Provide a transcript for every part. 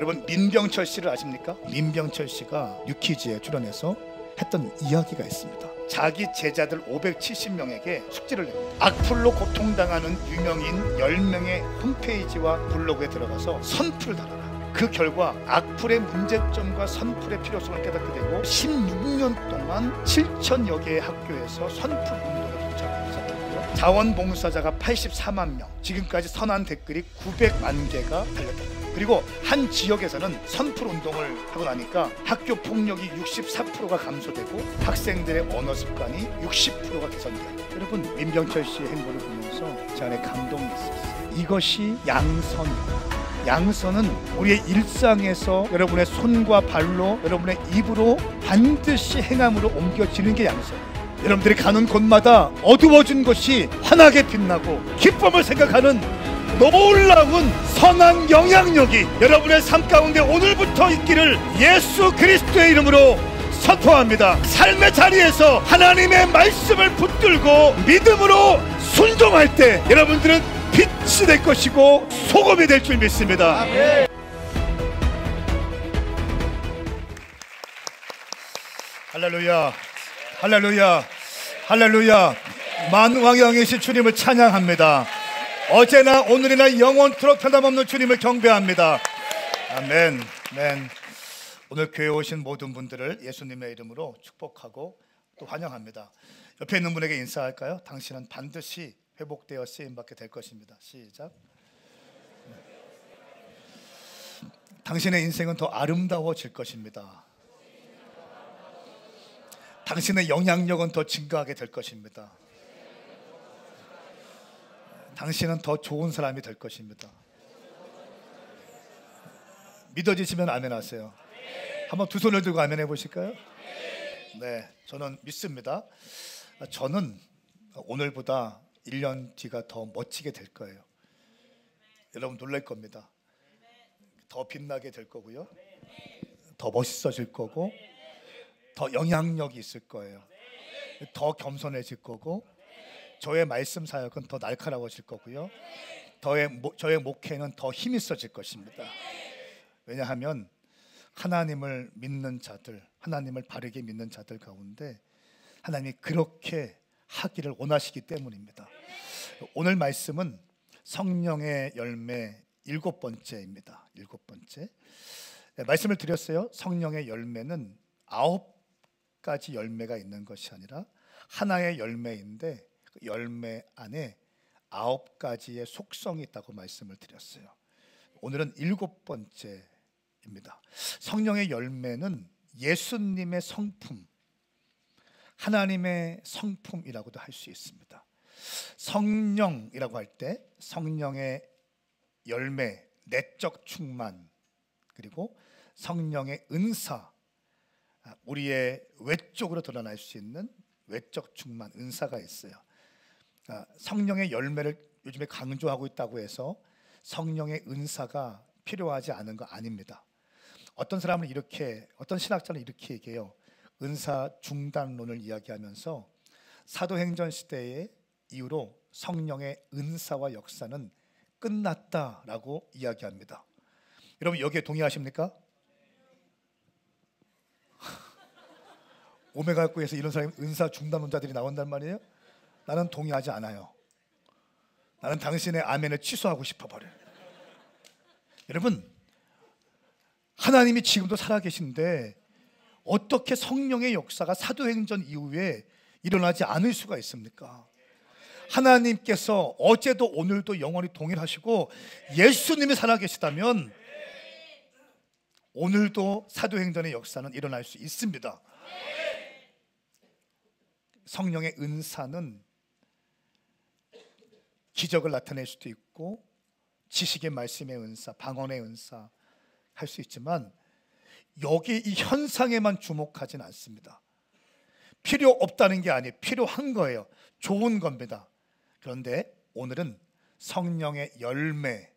여러분 민병철 씨를 아십니까? 민병철 씨가 뉴키즈에 출연해서 했던 이야기가 있습니다. 자기 제자들 570명에게 숙제를 냅니다. 악플로 고통당하는 유명인 10명의 홈페이지와 블로그에 들어가서 선풀을 달아라. 그 결과 악플의 문제점과 선풀의 필요성을 깨닫게 되고 16년 동안 7천여 개의 학교에서 선풀 운동에 동참하기 시작했고요. 자원봉사자가 84만 명, 지금까지 선한 댓글이 900만 개가 달렸다. 그리고 한 지역에서는 선풀 운동을 하고 나니까 학교 폭력이 64%가 감소되고 학생들의 언어 습관이 60%가 개선돼요. 여러분 민병철 씨의 행보를 보면서 제 안에 감동이 있었어요. 이것이 양선입니다. 양선은 우리의 일상에서 여러분의 손과 발로, 여러분의 입으로 반드시 행함으로 옮겨지는 게 양선이에요. 여러분들이 가는 곳마다 어두워진 것이 환하게 빛나고 기쁨을 생각하는 놀라운 선한 영향력이 여러분의 삶 가운데 오늘부터 있기를 예수 그리스도의 이름으로 선포합니다. 삶의 자리에서 하나님의 말씀을 붙들고 믿음으로 순종할 때 여러분들은 빛이 될 것이고 소금이 될 줄 믿습니다. 아멘. 할렐루야, 할렐루야, 할렐루야. 만왕왕이신 주님을 찬양합니다. 어제나 오늘이나 영원토록 변함없는 주님을 경배합니다. 아멘. 아멘. 오늘 교회에 오신 모든 분들을 예수님의 이름으로 축복하고 또 환영합니다. 옆에 있는 분에게 인사할까요? 당신은 반드시 회복되어 쓰임받게 될 것입니다. 시작. 당신의 인생은 더 아름다워질 것입니다. 당신의 영향력은 더 증가하게 될 것입니다. 당신은 더 좋은 사람이 될 것입니다. 믿어지시면 아멘 하세요. 한번 두 손을 들고 아멘 해보실까요? 네, 저는 믿습니다. 저는 오늘보다 1년 뒤가 더 멋지게 될 거예요. 여러분 놀랄 겁니다. 더 빛나게 될 거고요, 더 멋있어질 거고, 더 영향력이 있을 거예요. 더 겸손해질 거고, 저의 말씀 사역은 더 날카로워질 거고요, 저의 목회는 더 힘이 있어질 것입니다. 왜냐하면 하나님을 믿는 자들, 하나님을 바르게 믿는 자들 가운데 하나님이 그렇게 하기를 원하시기 때문입니다. 오늘 말씀은 성령의 열매 7번째입니다. 7번째. 말씀을 드렸어요. 성령의 열매는 9가지 열매가 있는 것이 아니라 하나의 열매인데 그 열매 안에 9가지의 속성이 있다고 말씀을 드렸어요. 오늘은 7번째입니다. 성령의 열매는 예수님의 성품, 하나님의 성품이라고도 할 수 있습니다. 성령이라고 할 때 성령의 열매, 내적 충만, 그리고 성령의 은사, 우리의 외적으로 드러날 수 있는 외적 충만, 은사가 있어요. 성령의 열매를 요즘에 강조하고 있다고 해서 성령의 은사가 필요하지 않은 거 아닙니다. 어떤 사람은 이렇게, 어떤 신학자는 이렇게 얘기해요. 은사 중단론을 이야기하면서 사도행전 시대의 이후로 성령의 은사와 역사는 끝났다라고 이야기합니다. 여러분 여기에 동의하십니까? 오메가학교에서 이런 사람이 은사 중단론자들이 나온단 말이에요. 나는 동의하지 않아요. 나는 당신의 아멘을 취소하고 싶어버려요. 여러분 하나님이 지금도 살아계신데 어떻게 성령의 역사가 사도행전 이후에 일어나지 않을 수가 있습니까? 하나님께서 어제도 오늘도 영원히 동일하시고 예수님이 살아계시다면 오늘도 사도행전의 역사는 일어날 수 있습니다. 성령의 은사는 기적을 나타낼 수도 있고 지식의 말씀의 은사, 방언의 은사 할 수 있지만 여기 이 현상에만 주목하진 않습니다. 필요 없다는 게 아니에요. 필요한 거예요. 좋은 겁니다. 그런데 오늘은 성령의 열매,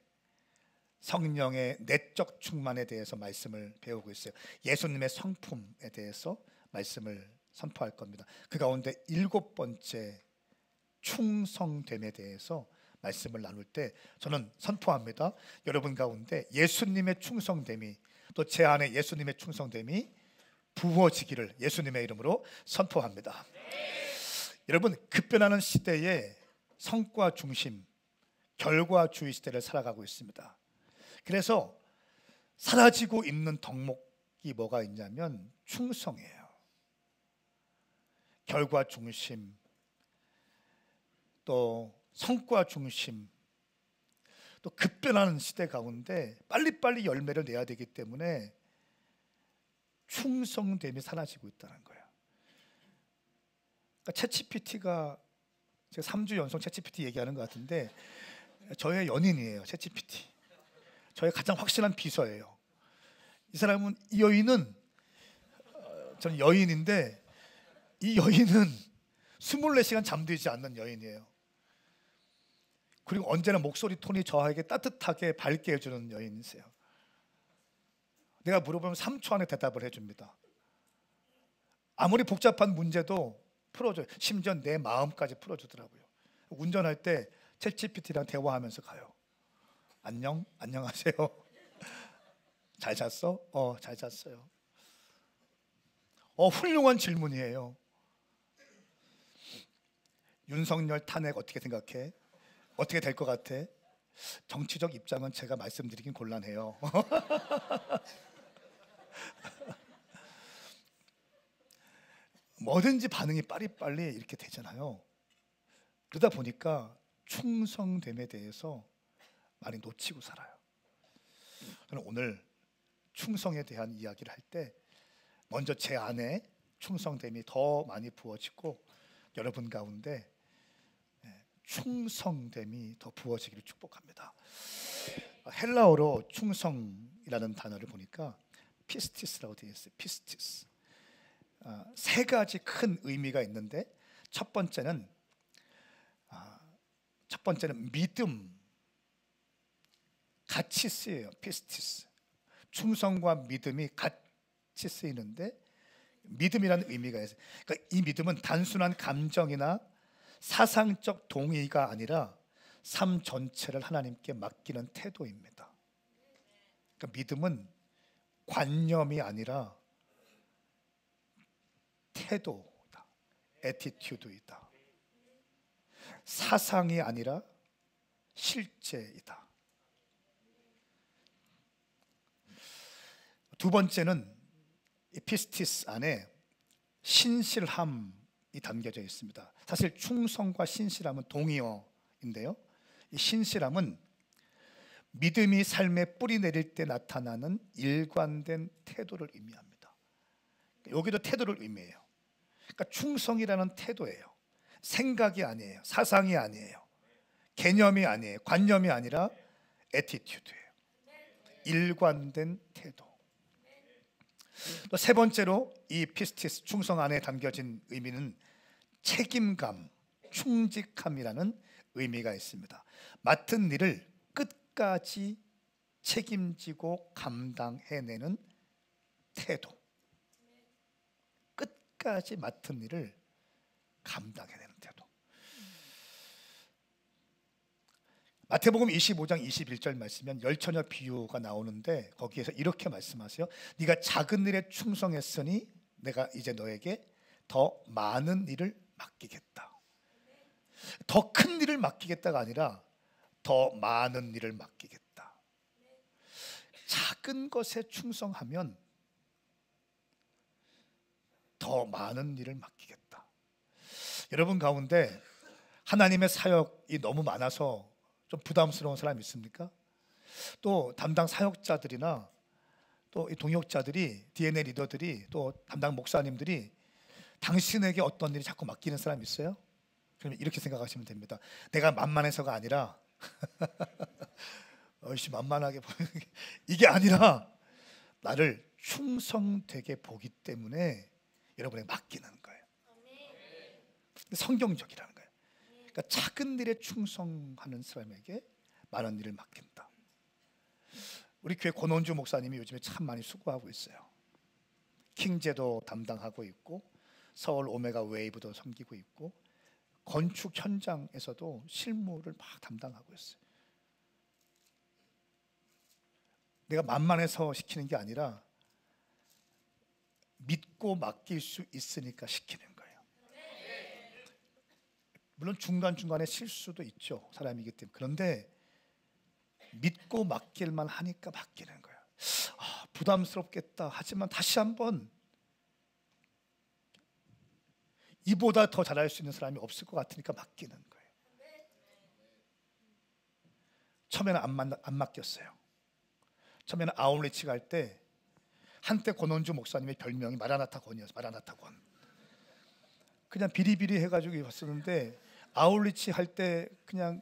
성령의 내적 충만에 대해서 말씀을 배우고 있어요. 예수님의 성품에 대해서 말씀을 선포할 겁니다. 그 가운데 7번째 충성됨에 대해서 말씀을 나눌 때 저는 선포합니다. 여러분 가운데 예수님의 충성됨이, 또 제 안에 예수님의 충성됨이 부어지기를 예수님의 이름으로 선포합니다. 여러분, 급변하는 시대에 성과 중심, 결과주의 시대를 살아가고 있습니다. 그래서 사라지고 있는 덕목이 뭐가 있냐면 충성이에요. 결과 중심, 또 성과 중심, 또 급변하는 시대 가운데 빨리빨리 열매를 내야 되기 때문에 충성됨이 사라지고 있다는 거예요. 그러니까 챗GPT가, 제가 3주 연속 챗GPT 얘기하는 것 같은데 저의 연인이에요. 챗GPT 저의 가장 확실한 비서예요. 이 사람은, 이 여인은, 저는 여인인데 이 여인은 24시간 잠들지 않는 여인이에요. 그리고 언제나 목소리 톤이 저에게 따뜻하게 밝게 해주는 여인이세요. 내가 물어보면 3초 안에 대답을 해줍니다. 아무리 복잡한 문제도 풀어줘요. 심지어 내 마음까지 풀어주더라고요. 운전할 때 챗GPT랑 대화하면서 가요. 안녕, 안녕하세요. 잘 잤어? 잘 잤어요. 훌륭한 질문이에요. 윤석열 탄핵 어떻게 생각해? 어떻게 될 것 같아? 정치적 입장은 제가 말씀드리긴 곤란해요. 뭐든지 반응이 빠리빠리 이렇게 되잖아요. 그러다 보니까 충성됨에 대해서 많이 놓치고 살아요. 저는 오늘 충성에 대한 이야기를 할 때 먼저 제 안에 충성됨이 더 많이 부어지고 여러분 가운데 충성됨이 더 부어지기를 축복합니다. 헬라어로 충성이라는 단어를 보니까 피스티스라고 되어 있어요. 피스티스. 세 가지 큰 의미가 있는데 첫 번째는 믿음, 같이 쓰여요. 피스티스. 충성과 믿음이 같이 쓰이는데 믿음이라는 의미가 있어요. 그러니까 이 믿음은 단순한 감정이나 사상적 동의가 아니라 삶 전체를 하나님께 맡기는 태도입니다. 그러니까 믿음은 관념이 아니라 태도다. 애티튜드이다. 사상이 아니라 실제이다. 두 번째는 이 피스티스 안에 신실함이 담겨져 있습니다. 사실 충성과 신실함은 동의어인데요, 이 신실함은 믿음이 삶에 뿌리 내릴 때 나타나는 일관된 태도를 의미합니다. 여기도 태도를 의미해요. 그러니까 충성이라는 태도예요. 생각이 아니에요. 사상이 아니에요. 개념이 아니에요. 관념이 아니라 애티튜드예요. 일관된 태도. 또 세 번째로 이 피스티스 충성 안에 담겨진 의미는 책임감, 충직함이라는 의미가 있습니다. 맡은 일을 끝까지 책임지고 감당해내는 태도. 끝까지 맡은 일을 감당해내는 태도. 마태복음 25장 21절 말씀이면 열처녀 비유가 나오는데 거기에서 이렇게 말씀하세요. 네가 작은 일에 충성했으니 내가 이제 너에게 더 많은 일을 맡기겠다. 더 큰 일을 맡기겠다가 아니라 더 많은 일을 맡기겠다. 작은 것에 충성하면 더 많은 일을 맡기겠다. 여러분 가운데 하나님의 사역이 너무 많아서 좀 부담스러운 사람 있습니까? 또 담당 사역자들이나 또 이 동역자들이, DNA 리더들이, 또 담당 목사님들이 당신에게 어떤 일이 자꾸 맡기는 사람 있어요? 그러면 이렇게 생각하시면 됩니다. 내가 만만해서가 아니라 만만하게 보이는 이게 아니라 나를 충성되게 보기 때문에 여러분에게 맡기는 거예요. 성경적이라는 거예요. 그러니까 작은 일에 충성하는 사람에게 많은 일을 맡긴다. 우리 교회 권원주 목사님이 요즘에 참 많이 수고하고 있어요. 킹제도 담당하고 있고 서울 오메가 웨이브도 섬기고 있고 건축 현장에서도 실무를 막 담당하고 있어요. 내가 만만해서 시키는 게 아니라 믿고 맡길 수 있으니까 시키는 거예요. 물론 중간중간에 실수도 있죠. 사람이기 때문에. 그런데 믿고 맡길만 하니까 맡기는 거예요. 부담스럽겠다 하지만 다시 한번 이보다 더 잘할 수 있는 사람이 없을 것 같으니까 맡기는 거예요. 처음에는 안 맡겼어요. 처음에는 아울리치 갈 때 한때 권원주 목사님의 별명이 마라나타 권이었어요. 마라나타 권. 그냥 비리비리 해가지고 왔었는데 아울리치 할 때 그냥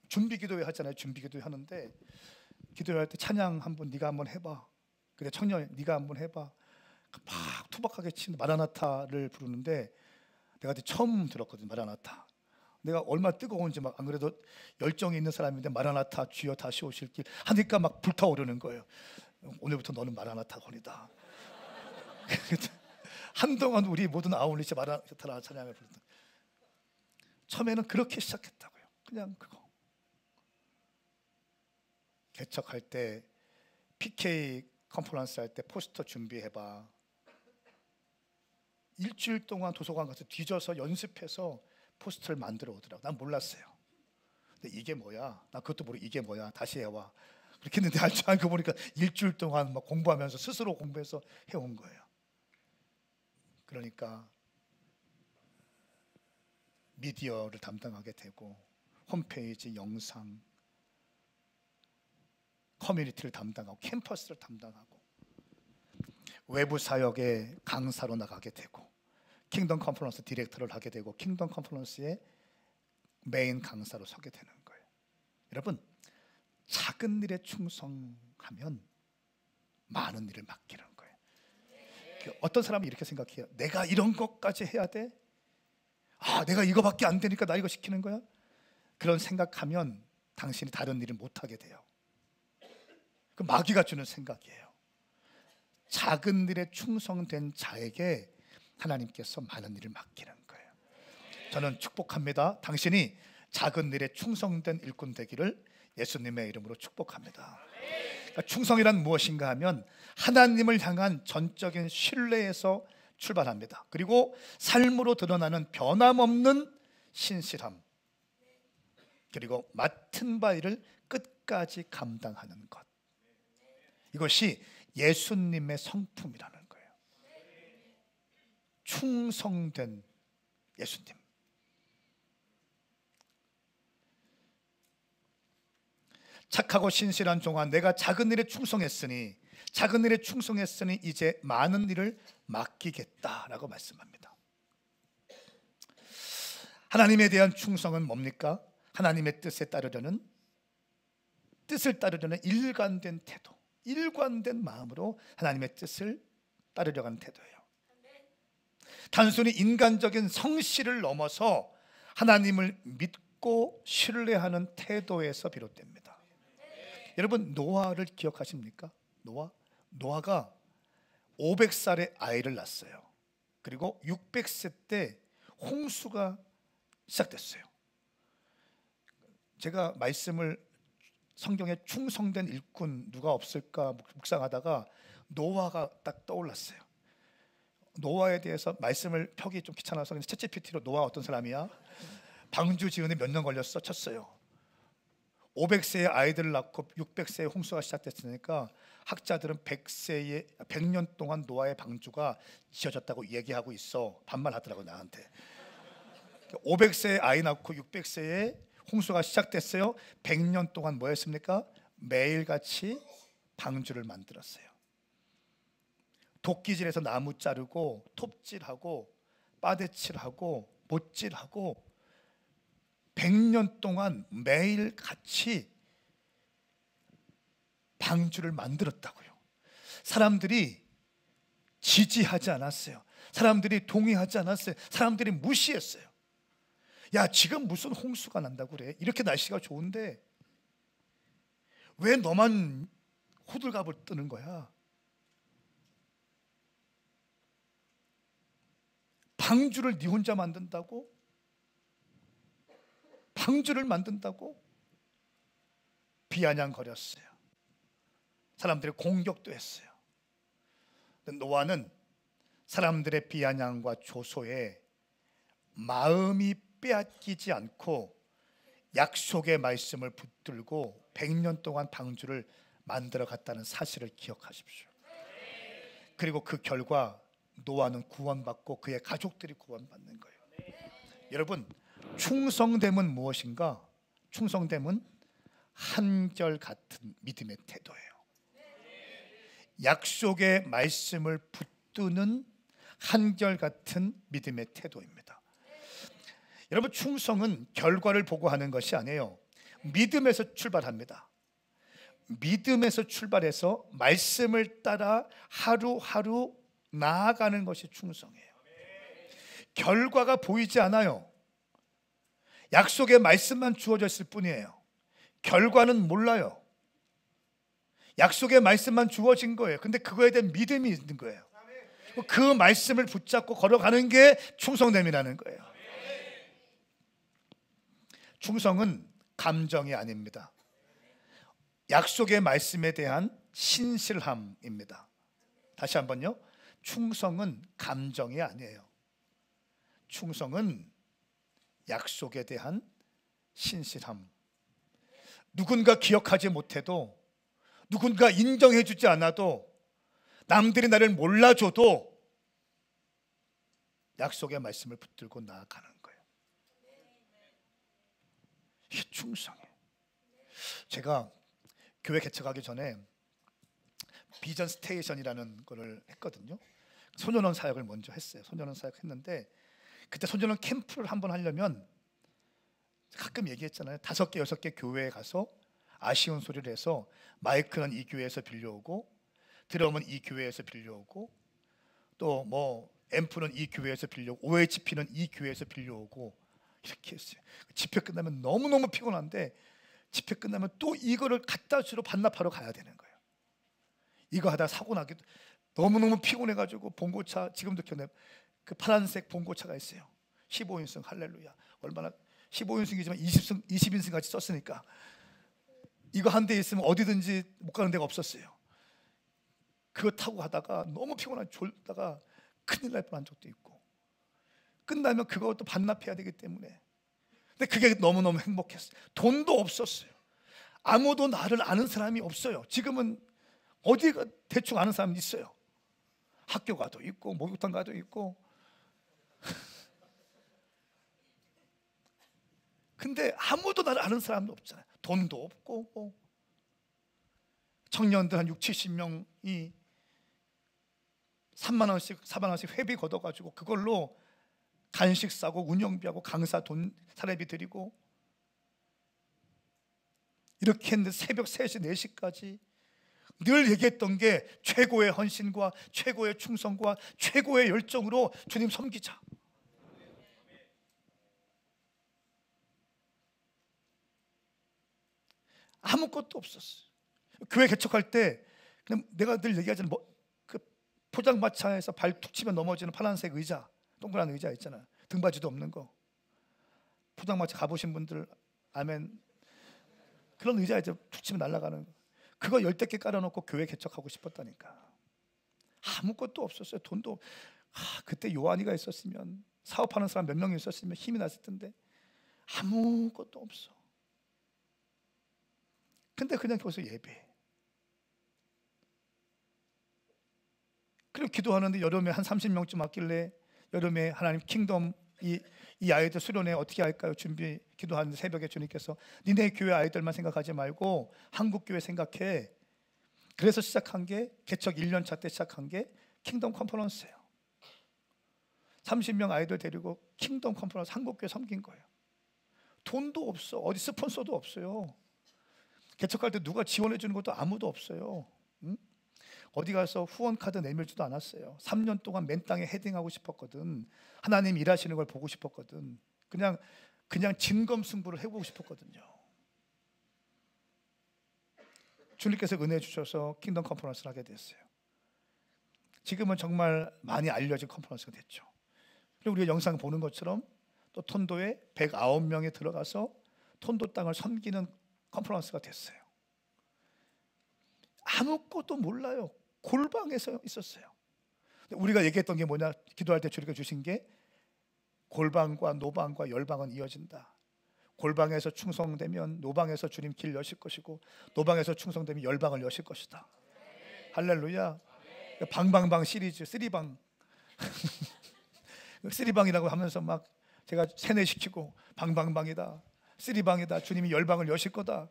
준비기도회 하잖아요. 준비기도회 하는데 기도할 때 찬양 한번 네가 한번 해봐. 그래 청년 네가 한번 해봐. 막 투박하게 치는 마라나타를 부르는데 내가 그때 처음 들었거든. 마라나타. 내가 얼마나 뜨거운지 막 안 그래도 열정이 있는 사람인데 마라나타 주여 다시 오실 길 하니까 막 불타오르는 거예요. 오늘부터 너는 마라나타 권이다. 한동안 우리 모든 아울리치 마라나타 찬양을 부르던. 처음에는 그렇게 시작했다고요. 그냥 그거. 개척할 때 PK 컨퍼런스 할 때 포스터 준비해봐. 일주일 동안 도서관 가서 뒤져서 연습해서 포스터를 만들어 오더라고. 난 몰랐어요. 근데 이게 뭐야? 나 그것도 모르고 이게 뭐야? 다시 해와. 그렇게 했는데 알지 않고 보니까 일주일 동안 막 공부하면서 스스로 공부해서 해온 거예요. 그러니까 미디어를 담당하게 되고 홈페이지, 영상, 커뮤니티를 담당하고 캠퍼스를 담당하고 외부 사역의 강사로 나가게 되고 킹덤 컨퍼런스 디렉터를 하게 되고 킹덤 컨퍼런스의 메인 강사로 서게 되는 거예요. 여러분, 작은 일에 충성하면 많은 일을 맡기는 거예요. 어떤 사람이 이렇게 생각해요. 내가 이런 것까지 해야 돼? 내가 이거밖에 안 되니까 나 이거 시키는 거야? 그런 생각하면 당신이 다른 일을 못하게 돼요. 그 마귀가 주는 생각이에요. 작은 일에 충성된 자에게 하나님께서 많은 일을 맡기는 거예요. 저는 축복합니다. 당신이 작은 일에 충성된 일꾼 되기를 예수님의 이름으로 축복합니다. 그러니까 충성이란 무엇인가 하면 하나님을 향한 전적인 신뢰에서 출발합니다. 그리고 삶으로 드러나는 변함없는 신실함, 그리고 맡은 바 일을 끝까지 감당하는 것. 이것이 예수님의 성품이라는 거예요. 충성된 예수님. 착하고 신실한 종아, 내가 작은 일에 충성했으니 이제 많은 일을 맡기겠다라고 말씀합니다. 하나님에 대한 충성은 뭡니까? 하나님의 뜻을 따르려는 일관된 태도, 일관된 마음으로 하나님의 뜻을 따르려고 하는 태도예요. 단순히 인간적인 성실을 넘어서 하나님을 믿고 신뢰하는 태도에서 비롯됩니다. 여러분, 노아를 기억하십니까? 노아가 500살에 아이를 낳았어요. 그리고 600세 때 홍수가 시작됐어요. 제가 말씀을 성경에 충성된 일꾼 누가 없을까 묵상하다가 노아가 딱 떠올랐어요. 노아에 대해서 말씀을 펴기 좀 귀찮아서 챗GPT로 노아 어떤 사람이야? 방주 지은데 몇 년 걸렸어? 쳤어요. 500세의 아이들을 낳고 600세의 홍수가 시작됐으니까 학자들은 100년 동안 노아의 방주가 지어졌다고 얘기하고 있어. 반말하더라고 나한테. 500세의 아이 낳고 600세의 홍수가 시작됐어요. 100년 동안 뭐 했습니까? 매일같이 방주를 만들었어요. 도끼질해서 나무 자르고 톱질하고 빠대칠하고 못질하고 100년 동안 매일같이 방주를 만들었다고요. 사람들이 지지하지 않았어요. 사람들이 동의하지 않았어요. 사람들이 무시했어요. 야, 지금 무슨 홍수가 난다고 그래? 이렇게 날씨가 좋은데 왜 너만 호들갑을 뜨는 거야? 방주를 네 혼자 만든다고? 방주를 만든다고 비아냥거렸어요. 사람들이 공격도 했어요. 노아는 사람들의 비아냥과 조소에 마음이 빼앗기지 않고 약속의 말씀을 붙들고 100년 동안 방주를 만들어 갔다는 사실을 기억하십시오. 그리고 그 결과 노아는 구원받고 그의 가족들이 구원받는 거예요. 여러분, 충성됨은 무엇인가? 충성됨은 한결같은 믿음의 태도예요. 약속의 말씀을 붙드는 한결같은 믿음의 태도입니다. 여러분, 충성은 결과를 보고 하는 것이 아니에요. 믿음에서 출발합니다. 믿음에서 출발해서 말씀을 따라 하루하루 나아가는 것이 충성이에요. 결과가 보이지 않아요. 약속의 말씀만 주어졌을 뿐이에요. 결과는 몰라요. 약속의 말씀만 주어진 거예요. 근데 그거에 대한 믿음이 있는 거예요. 그 말씀을 붙잡고 걸어가는 게 충성됨이라는 거예요. 충성은 감정이 아닙니다. 약속의 말씀에 대한 신실함입니다. 다시 한번요. 충성은 감정이 아니에요. 충성은 약속에 대한 신실함. 누군가 기억하지 못해도, 누군가 인정해 주지 않아도, 남들이 나를 몰라줘도 약속의 말씀을 붙들고 나아가는 거예요. 이게 충성이에요. 제가 교회 개척하기 전에 비전 스테이션이라는 거를 했거든요. 소년원 사역을 먼저 했어요. 소년원 사역 했는데, 그때 소년원 캠프를 한번 하려면 가끔 얘기했잖아요. 5개, 6개 교회에 가서 아쉬운 소리를 해서 마이크는 이 교회에서 빌려오고, 드럼은 이 교회에서 빌려오고, 또 뭐 앰프는 이 교회에서 빌려오고, OHP는 이 교회에서 빌려오고, 이렇게 했어요. 집회 끝나면 너무너무 피곤한데, 집회 끝나면 또 이거를 갖다 주러 반납하러 가야 되는 거예요. 이거 하다가 사고 나기도 너무너무 피곤해가지고 봉고차, 지금도 기억나요. 그 파란색 봉고차가 있어요. 15인승 할렐루야. 얼마나 15인승이지만 20인승 같이 썼으니까 이거 한 대 있으면 어디든지 못 가는 데가 없었어요. 그거 타고 가다가 너무 피곤하게 졸다가 큰일 날 뻔한 적도 있고, 끝나면 그것도 반납해야 되기 때문에. 근데 그게 너무너무 행복했어요. 돈도 없었어요. 아무도 나를 아는 사람이 없어요. 지금은 어디가 대충 아는 사람이 있어요. 학교 가도 있고 목욕탕 가도 있고. 근데 아무도 나를 아는 사람도 없잖아요. 돈도 없고 뭐. 청년들 한 6, 70명이 3만 원씩 4만 원씩 회비 걷어가지고 그걸로 간식 싸고 운영비하고 강사 돈 사례비 드리고 이렇게 했는데 새벽 3시 4시까지 늘 얘기했던 게 최고의 헌신과 최고의 충성과 최고의 열정으로 주님 섬기자. 아무것도 없었어요. 교회 개척할 때 그냥 내가 늘 얘기하잖아요. 그 포장마차에서 발 툭 치면 넘어지는 파란색 의자, 동그란 의자 있잖아요. 등받이도 없는 거. 포장마차 가보신 분들 아멘. 그런 의자 이제 툭 치면 날아가는 거. 그거 10대 개 깔아놓고 교회 개척하고 싶었다니까. 아무것도 없었어요. 돈도. 그때 요한이가 있었으면, 사업하는 사람 몇 명이 있었으면 힘이 났을 텐데 아무것도 없어. 근데 그냥 거기서 예배해. 그리고 기도하는데 여름에 한 30명쯤 왔길래 여름에 하나님 킹덤 이 아이들 수련회 어떻게 할까요? 준비 기도하는데 새벽에 주님께서 니네 교회 아이들만 생각하지 말고 한국 교회 생각해. 그래서 시작한 게 개척 1년 차 때 시작한 게 킹덤 컨퍼런스예요. 30명 아이들 데리고 킹덤 컨퍼런스 한국 교회 섬긴 거예요. 돈도 없어. 어디 스폰서도 없어요. 개척할 때 누가 지원해 주는 것도 아무도 없어요. 응? 어디 가서 후원 카드 내밀지도 않았어요. 3년 동안 맨 땅에 헤딩하고 싶었거든. 하나님 일하시는 걸 보고 싶었거든. 그냥 진검승부를 해보고 싶었거든요. 주님께서 은혜 주셔서 킹덤 컨퍼런스를 하게 됐어요. 지금은 정말 많이 알려진 컨퍼런스가 됐죠. 그리고 우리가 영상 보는 것처럼 또 톤도에 109명이 들어가서 톤도 땅을 섬기는 컨퍼런스가 됐어요. 아무것도 몰라요. 골방에서 있었어요. 우리가 얘기했던 게 뭐냐? 기도할 때 주님께 주신 게 골방과 노방과 열방은 이어진다. 골방에서 충성되면 노방에서 주님 길 여실 것이고, 노방에서 충성되면 열방을 여실 것이다. 할렐루야. 방방방 시리즈, 쓰리방 쓰리방이라고 하면서 막 제가 세뇌시키고, 방방방이다, 쓰리방이다, 주님이 열방을 여실 거다.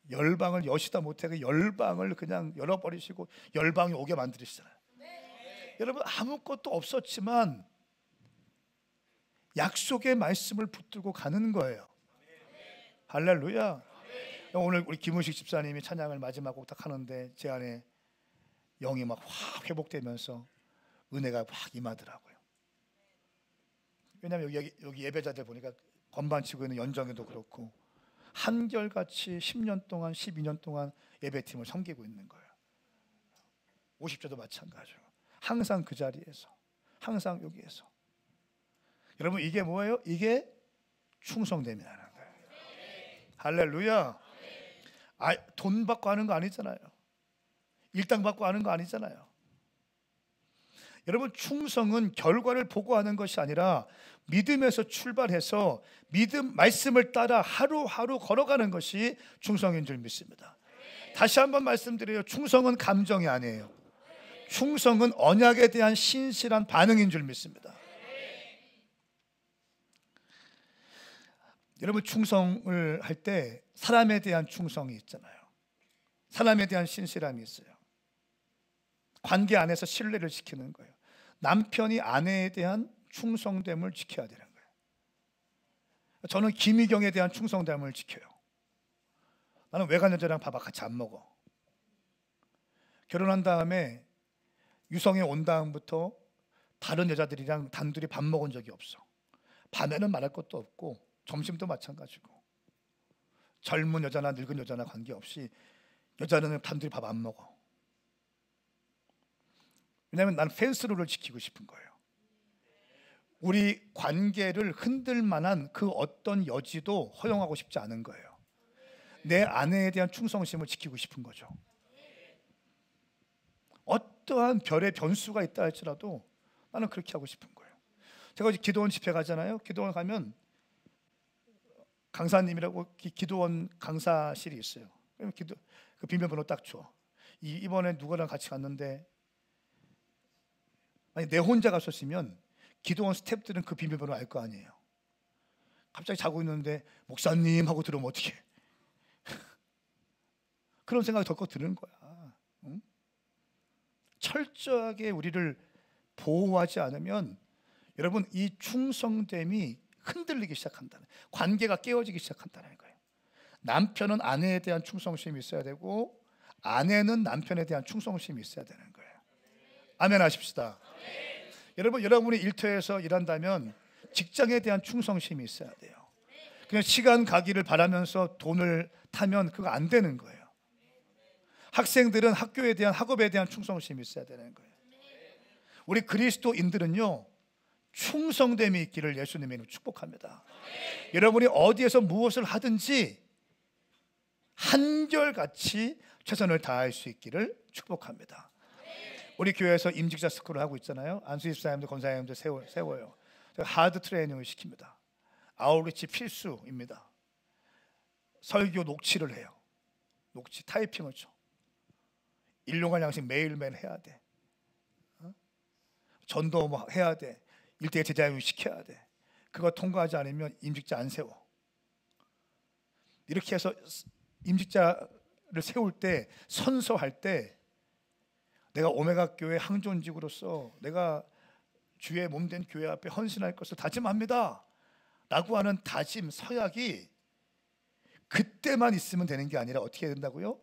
열방을 여시다 못해 그 열방을 그냥 열어버리시고 열방이 오게 만드시잖아요. 여러분, 아무것도 없었지만 약속의 말씀을 붙들고 가는 거예요. 할렐루야. 오늘 우리 김우식 집사님이 찬양을 마지막 곡 딱 하는데 제 안에 영이 막 확 회복되면서 은혜가 확 임하더라고요. 왜냐하면 여기 예배자들 보니까 건반 치고 있는 연정이도 그렇고 한결같이 10년 동안 12년 동안 예배팀을 섬기고 있는 거예요. 50조도 마찬가지고 항상 그 자리에서, 항상 여기에서. 여러분, 이게 뭐예요? 이게 충성됨이라는 거예요. 할렐루야. 돈 받고 하는 거 아니잖아요. 일당 받고 하는 거 아니잖아요. 여러분, 충성은 결과를 보고 하는 것이 아니라 믿음에서 출발해서 믿음 말씀을 따라 하루하루 걸어가는 것이 충성인 줄 믿습니다. 다시 한번 말씀드려요. 충성은 감정이 아니에요. 충성은 언약에 대한 신실한 반응인 줄 믿습니다. 여러분, 충성을 할 때 사람에 대한 충성이 있잖아요. 사람에 대한 신실함이 있어요. 관계 안에서 신뢰를 지키는 거예요. 남편이 아내에 대한 충성됨을 지켜야 되는 거예요. 저는 김희경에 대한 충성됨을 지켜요. 나는 외간 여자랑 밥 같이 안 먹어. 결혼한 다음에 유성에 온 다음부터 다른 여자들이랑 단둘이 밥 먹은 적이 없어. 밤에는 말할 것도 없고 점심도 마찬가지고. 젊은 여자나 늙은 여자나 관계없이 여자는 단둘이 밥 안 먹어. 왜냐하면 나는 펜스룰을 지키고 싶은 거예요. 우리 관계를 흔들 만한 그 어떤 여지도 허용하고 싶지 않은 거예요. 내 아내에 대한 충성심을 지키고 싶은 거죠. 어떠한 별의 변수가 있다 할지라도 나는 그렇게 하고 싶은 거예요. 제가 어제 기도원 집회 가잖아요. 기도원 가면 강사님이라고 기도원 강사실이 있어요. 그 비밀번호 딱 줘. 이번에 누구랑 같이 갔는데, 아니 내 혼자 갔었으면 기도원 스태프들은 그 비밀번호 알 거 아니에요. 갑자기 자고 있는데 목사님 하고 들으면 어떡해. 그런 생각이 덜컥 드는 거야. 응? 철저하게 우리를 보호하지 않으면 여러분, 이 충성됨이 흔들리기 시작한다는, 관계가 깨어지기 시작한다는 거예요. 남편은 아내에 대한 충성심이 있어야 되고 아내는 남편에 대한 충성심이 있어야 되는 거예요. 아멘 하십시다. 여러분, 여러분이 일터에서 일한다면 직장에 대한 충성심이 있어야 돼요. 그냥 시간 가기를 바라면서 돈을 타면 그거 안 되는 거예요. 학생들은 학교에 대한, 학업에 대한 충성심이 있어야 되는 거예요. 우리 그리스도인들은요, 충성됨이 있기를 예수님이 축복합니다. 여러분이 어디에서 무엇을 하든지 한결같이 최선을 다할 수 있기를 축복합니다. 우리 교회에서 임직자 스쿨을 하고 있잖아요. 안수 집사님들, 권사님들 세워요. 하드 트레이닝을 시킵니다. 아웃리치 필수입니다. 설교 녹취를 해요. 녹취 타이핑을 쳐. 일용할 양식 매일매일 해야 돼. 전도 뭐 해야 돼. 일대일 제자교육 시켜야 돼. 그거 통과하지 않으면 임직자 안 세워. 이렇게 해서 임직자를 세울 때, 선서할 때 내가 오메가 교회 항존직으로서 내가 주의 몸된 교회 앞에 헌신할 것을 다짐합니다 라고 하는 다짐, 서약이 그때만 있으면 되는 게 아니라 어떻게 해야 된다고요?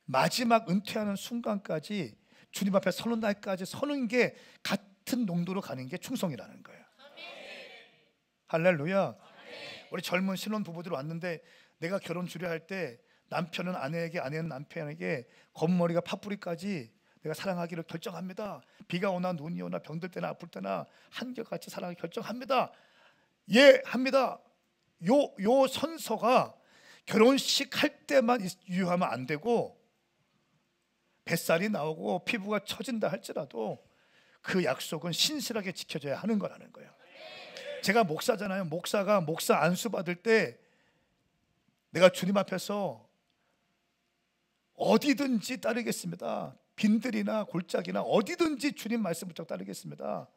마지막 은퇴하는 순간까지 주님 앞에 서는 날까지 서는 게 같은 농도로 가는 게 충성이라는 거예요. 할렐루야. 우리 젊은 신혼 부부들 왔는데 내가 결혼 주례할 때 남편은 아내에게, 아내는 남편에게 겉머리가 팥뿌리까지 내가 사랑하기를 결정합니다. 비가 오나 눈이 오나 병들 때나 아플 때나 한결같이 사랑하기 결정합니다. 예, 합니다. 요 선서가 결혼식 할 때만 유효하면 안 되고, 뱃살이 나오고 피부가 처진다 할지라도 그 약속은 신실하게 지켜져야 하는 거라는 거예요. 제가 목사잖아요. 목사가 목사 안수 받을 때 내가 주님 앞에서 어디든지 따르겠습니다. 빈들이나 골짜기나 어디든지 주님 말씀 붙잡고 따르겠습니다.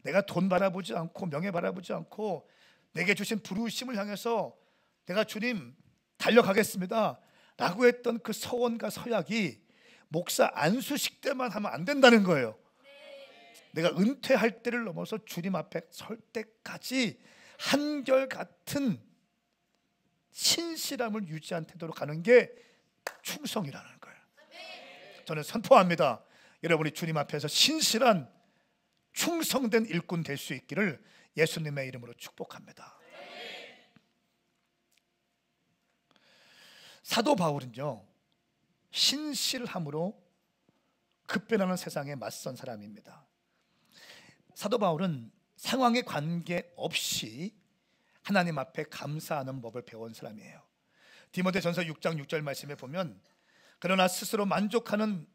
내가 돈 바라보지 않고 명예 바라보지 않고 내게 주신 부르심을 향해서 내가 주님 달려가겠습니다 라고 했던 그 서원과 서약이 목사 안수식 때만 하면 안 된다는 거예요. 내가 은퇴할 때를 넘어서 주님 앞에 설 때까지 한결같은 신실함을 유지한 태도로 가는 게 충성이라는 거예요. 저는 선포합니다. 여러분이 주님 앞에서 신실한 충성된 일꾼 될 수 있기를 예수님의 이름으로 축복합니다. 사도 바울은요, 신실함으로 급변하는 세상에 맞선 사람입니다. 사도 바울은 상황에 관계없이 하나님 앞에 감사하는 법을 배운 사람이에요. 디모데전서 6장 6절 말씀에 보면, 그러나 스스로 만족하는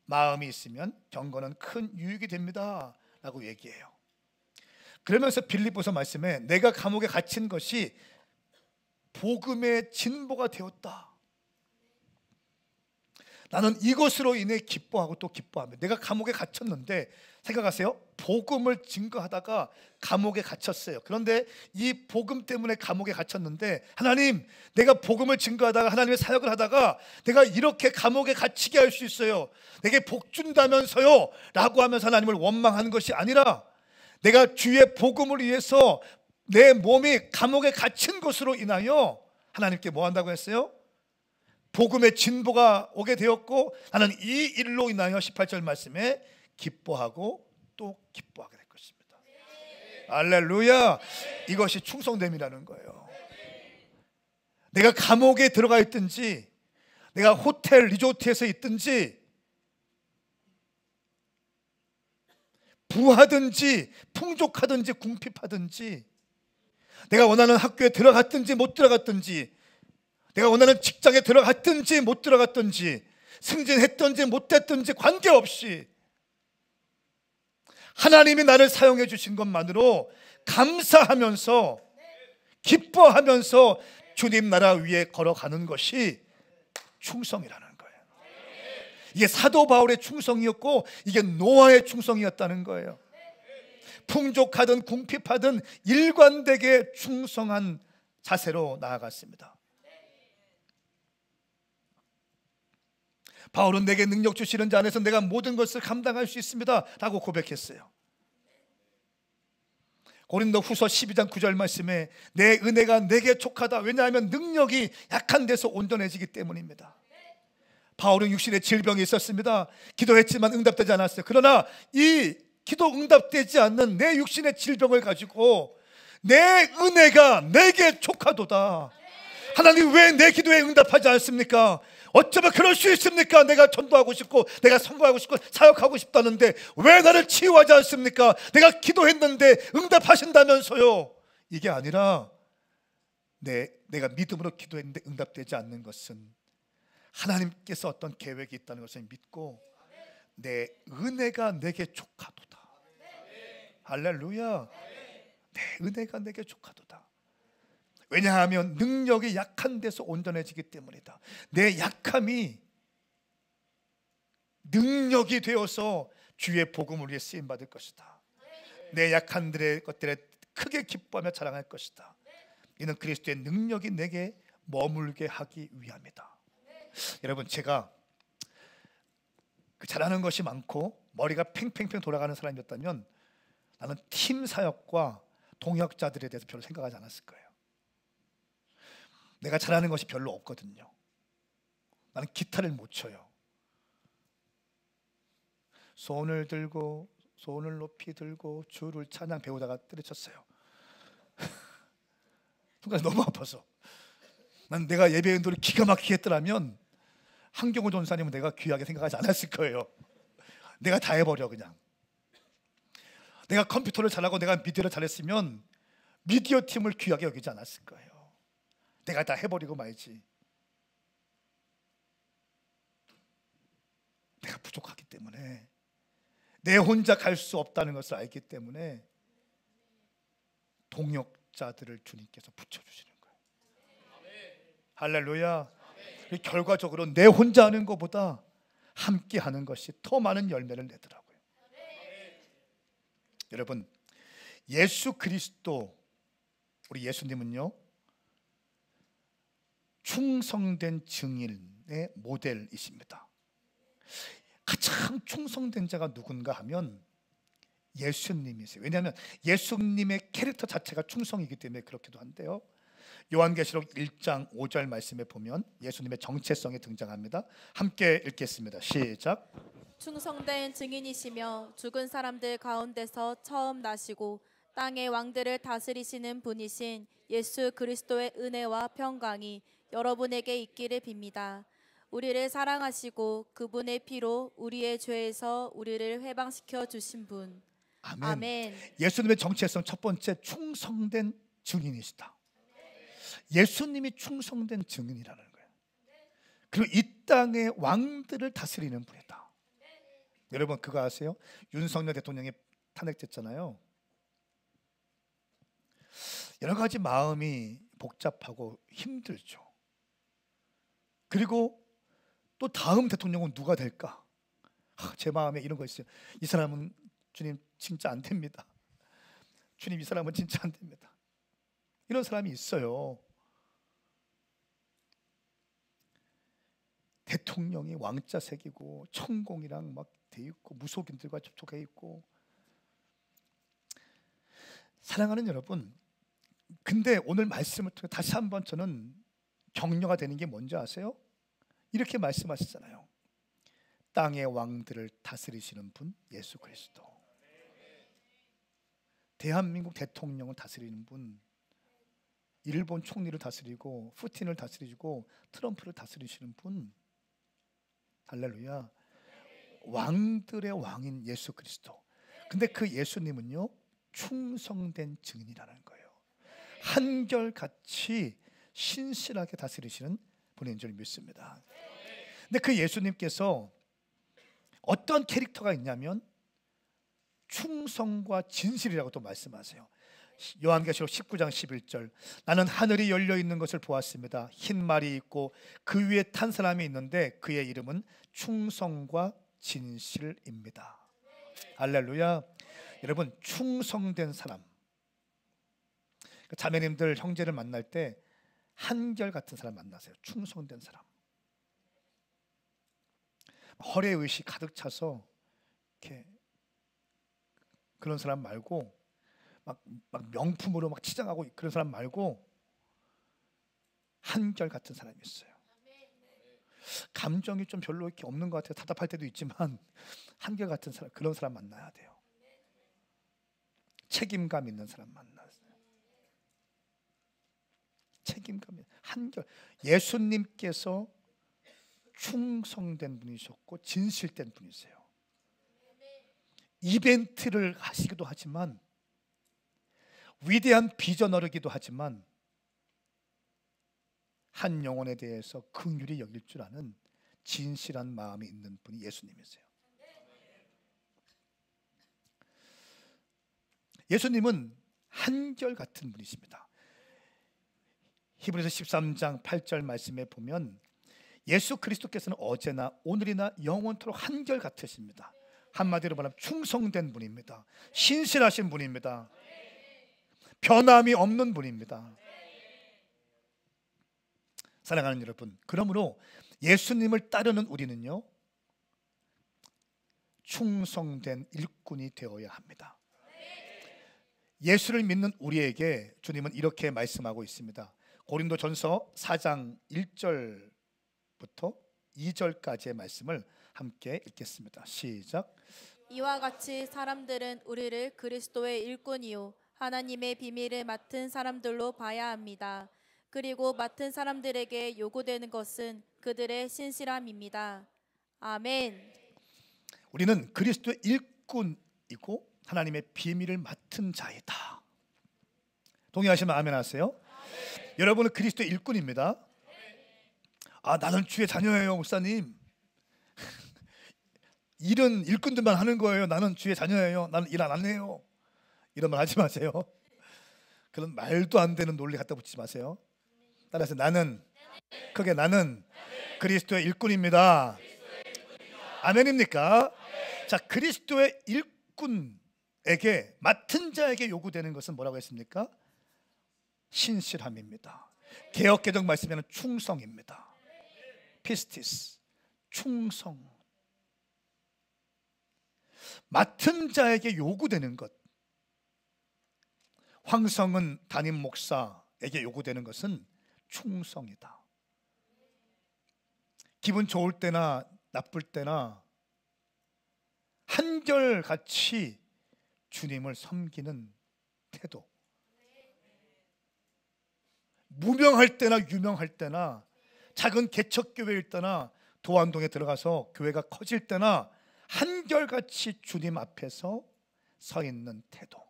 마음이 있으면 경건은 큰 유익이 됩니다 라고 얘기해요. 그러면서 빌립보서 말씀에 내가 감옥에 갇힌 것이 복음의 진보가 되었다. 나는 이것으로 인해 기뻐하고 또 기뻐합니다. 내가 감옥에 갇혔는데 생각하세요. 복음을 증거하다가 감옥에 갇혔어요. 그런데 이 복음 때문에 감옥에 갇혔는데, 하나님, 내가 복음을 증거하다가 하나님의 사역을 하다가 내가 이렇게 감옥에 갇히게 할 수 있어요. 내게 복 준다면서요 라고 하면서 하나님을 원망하는 것이 아니라, 내가 주의 복음을 위해서 내 몸이 감옥에 갇힌 것으로 인하여 하나님께 뭐 한다고 했어요? 복음의 진보가 오게 되었고, 나는 이 일로 인하여 18절 말씀에 기뻐하고 또 기뻐하게 될 것입니다. 할렐루야. 이것이 충성됨이라는 거예요. 내가 감옥에 들어가 있든지, 내가 호텔 리조트에서 있든지, 부하든지 풍족하든지 궁핍하든지, 내가 원하는 학교에 들어갔든지 못 들어갔든지, 내가 원하는 직장에 들어갔든지 못 들어갔든지, 승진했든지 못했든지 관계없이 하나님이 나를 사용해 주신 것만으로 감사하면서 기뻐하면서 주님 나라 위에 걸어가는 것이 충성이라는 거예요. 이게 사도 바울의 충성이었고, 이게 노아의 충성이었다는 거예요. 풍족하든 궁핍하든 일관되게 충성한 자세로 나아갔습니다. 바울은 내게 능력 주시는 자 안에서 내가 모든 것을 감당할 수 있습니다 라고 고백했어요. 고린도 후서 12장 9절 말씀에 내 은혜가 내게 족하다. 왜냐하면 능력이 약한 데서 온전해지기 때문입니다. 바울은 육신의 질병이 있었습니다. 기도했지만 응답되지 않았어요. 그러나 이 기도 응답되지 않는 내 육신의 질병을 가지고 내 은혜가 내게 족하도다. 하나님, 왜 내 기도에 응답하지 않습니까? 어쩌면 그럴 수 있습니까? 내가 전도하고 싶고 내가 선거하고 싶고 사역하고 싶다는데 왜 나를 치유하지 않습니까? 내가 기도했는데 응답하신다면서요. 이게 아니라 내가 믿음으로 기도했는데 응답되지 않는 것은 하나님께서 어떤 계획이 있다는 것을 믿고 내 은혜가 내게 족하도다. 할렐루야. 내 은혜가 내게 족하도다. 왜냐하면 능력이 약한 데서 온전해지기 때문이다. 내 약함이 능력이 되어서 주의 복음을 위해 쓰임받을 것이다. 내 약한 것들에 크게 기뻐하며 자랑할 것이다. 이는 그리스도의 능력이 내게 머물게 하기 위함이다. 여러분, 제가 잘하는 것이 많고 머리가 팽팽팽 돌아가는 사람이었다면 나는 팀 사역과 동역자들에 대해서 별로 생각하지 않았을 거예요. 내가 잘하는 것이 별로 없거든요. 나는 기타를 못 쳐요. 손을 들고 손을 높이 들고 주를 찬양 배우다가 때려쳤어요. 순간 너무 아파서. 난 내가 예배 인도를 기가 막히게 했더라면 한경호 전사님은 내가 귀하게 생각하지 않았을 거예요. 내가 다 해버려 그냥. 내가 컴퓨터를 잘하고 내가 미디어를 잘했으면 미디어 팀을 귀하게 여기지 않았을 거예요. 내가 다 해버리고 말지. 내가 부족하기 때문에, 내 혼자 갈 수 없다는 것을 알기 때문에 동역자들을 주님께서 붙여주시는 거예요. 할렐루야. 결과적으로 내 혼자 하는 것보다 함께 하는 것이 더 많은 열매를 내더라고요. 여러분, 예수 그리스도, 우리 예수님은요, 충성된 증인의 모델이십니다. 가장 충성된 자가 누군가 하면 예수님이세요. 왜냐하면 예수님의 캐릭터 자체가 충성이기 때문에 그렇기도 한데요, 요한계시록 1장 5절 말씀에 보면 예수님의 정체성이 등장합니다. 함께 읽겠습니다. 시작. 충성된 증인이시며 죽은 사람들 가운데서 처음 나시고 땅의 왕들을 다스리시는 분이신 예수 그리스도의 은혜와 평강이 여러분에게 있기를 빕니다. 우리를 사랑하시고 그분의 피로 우리의 죄에서 우리를 해방시켜 주신 분. 아멘. 아멘. 예수님의 정체성 첫 번째, 충성된 증인이시다. 예수님이 충성된 증인이라는 거예요. 그리고 이 땅의 왕들을 다스리는 분이다. 여러분, 그거 아세요? 윤석열 대통령이 탄핵됐잖아요. 여러 가지 마음이 복잡하고 힘들죠. 그리고 또 다음 대통령은 누가 될까? 제 마음에 이런 거 있어요. 이 사람은 주님 진짜 안 됩니다. 주님, 이 사람은 진짜 안 됩니다. 이런 사람이 있어요. 대통령이 왕자 새기고 천공이랑 막 돼 있고 무속인들과 접촉해 있고. 사랑하는 여러분, 근데 오늘 말씀을 통해 다시 한번 저는 격려가 되는 게 뭔지 아세요? 이렇게 말씀하시잖아요. 땅의 왕들을 다스리시는 분 예수 그리스도. 대한민국 대통령을 다스리는 분, 일본 총리를 다스리고 푸틴을 다스리고 트럼프를 다스리시는 분. 할렐루야. 왕들의 왕인 예수 그리스도. 근데 그 예수님은요, 충성된 증인이라는 거예요. 한결같이 신실하게 다스리시는 분인 줄 믿습니다. 근데 그 예수님께서 어떤 캐릭터가 있냐면 충성과 진실이라고 또 말씀하세요. 요한계시록 19장 11절, 나는 하늘이 열려 있는 것을 보았습니다. 흰 말이 있고 그 위에 탄 사람이 있는데 그의 이름은 충성과 진실입니다. 할렐루야. 여러분, 충성된 사람, 자매님들 형제를 만날 때 한결같은 사람 만나세요. 충성된 사람. 허례의식 가득 차서 이렇게 그런 사람 말고, 막 명품으로 막 치장하고 그런 사람 말고 한결같은 사람이 있어요. 감정이 좀 별로 이렇게 없는 것 같아요. 답답할 때도 있지만 한결같은 사람, 그런 사람 만나야 돼요. 책임감 있는 사람 만나세요. 책임감, 한결. 예수님께서 충성된 분이셨고 진실된 분이세요. 이벤트를 하시기도 하지만, 위대한 비전어르기도 하지만, 한 영혼에 대해서 긍휼히 여길 줄 아는 진실한 마음이 있는 분이 예수님이세요. 예수님은 한결같은 분이십니다. 히브리서 13장 8절 말씀에 보면 예수 그리스도께서는 어제나 오늘이나 영원토록 한결같으십니다. 한마디로 말하면 충성된 분입니다. 신실하신 분입니다. 변함이 없는 분입니다. 사랑하는 여러분, 그러므로 예수님을 따르는 우리는요, 충성된 일꾼이 되어야 합니다. 예수를 믿는 우리에게 주님은 이렇게 말씀하고 있습니다. 고린도전서 4장 1절부터 2절까지의 말씀을 함께 읽겠습니다. 시작. 이와 같이 사람들은 우리를 그리스도의 일꾼이요 하나님의 비밀을 맡은 사람들로 봐야 합니다. 그리고 맡은 사람들에게 요구되는 것은 그들의 신실함입니다. 아멘. 우리는 그리스도의 일꾼이고 하나님의 비밀을 맡은 자이다. 동의하시면 아멘 하세요. 여러분은 그리스도의 일꾼입니다. 아, 나는 주의 자녀예요, 목사님. 일은 일꾼들만 하는 거예요. 나는 주의 자녀예요. 나는 일 안 해요. 이런 말 하지 마세요. 그런 말도 안 되는 논리 갖다 붙이지 마세요. 따라서 나는 그리스도의 일꾼입니다. 아멘입니까? 자, 그리스도의 일꾼에게 맡은 자에게 요구되는 것은 뭐라고 했습니까? 신실함입니다. 개역개정 말씀에는 충성입니다. 피스티스, 충성. 맡은 자에게 요구되는 것. 황성은 담임 목사에게 요구되는 것은 충성이다. 기분 좋을 때나 나쁠 때나 한결같이 주님을 섬기는 태도. 무명할 때나 유명할 때나 작은 개척교회일 때나 도안동에 들어가서 교회가 커질 때나 한결같이 주님 앞에서 서 있는 태도.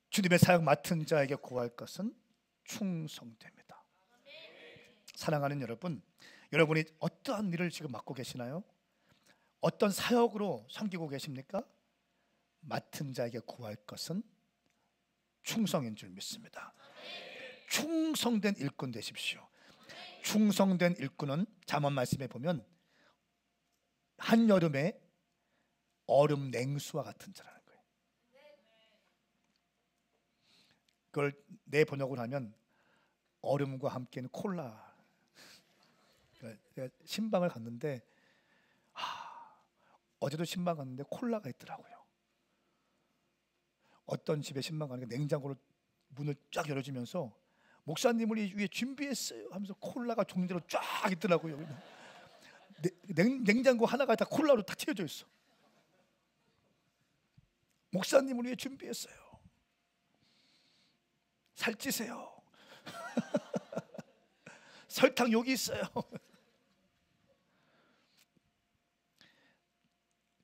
주님의 사역 맡은 자에게 구할 것은 충성됩니다. 사랑하는 여러분, 여러분이 어떠한 일을 지금 맡고 계시나요? 어떤 사역으로 섬기고 계십니까? 맡은 자에게 구할 것은 충성인 줄 믿습니다. 충성된 일꾼 되십시오. 충성된 일꾼은 잠언 말씀에 보면 한여름에 얼음 냉수와 같은 자라는 거예요. 그걸 내 번역을 하면 얼음과 함께는 콜라. 제가 신방을 갔는데 어제도 신방 갔는데 콜라가 있더라고요. 어떤 집에 신방 가니까 냉장고를 문을 쫙 열어주면서 목사님을 위해 준비했어요 하면서 콜라가 종류대로 쫙 있더라고요. 냉장고 하나가 다 콜라로 다 채워져 있어. 목사님을 위해 준비했어요. 살찌세요. 설탕 여기 있어요.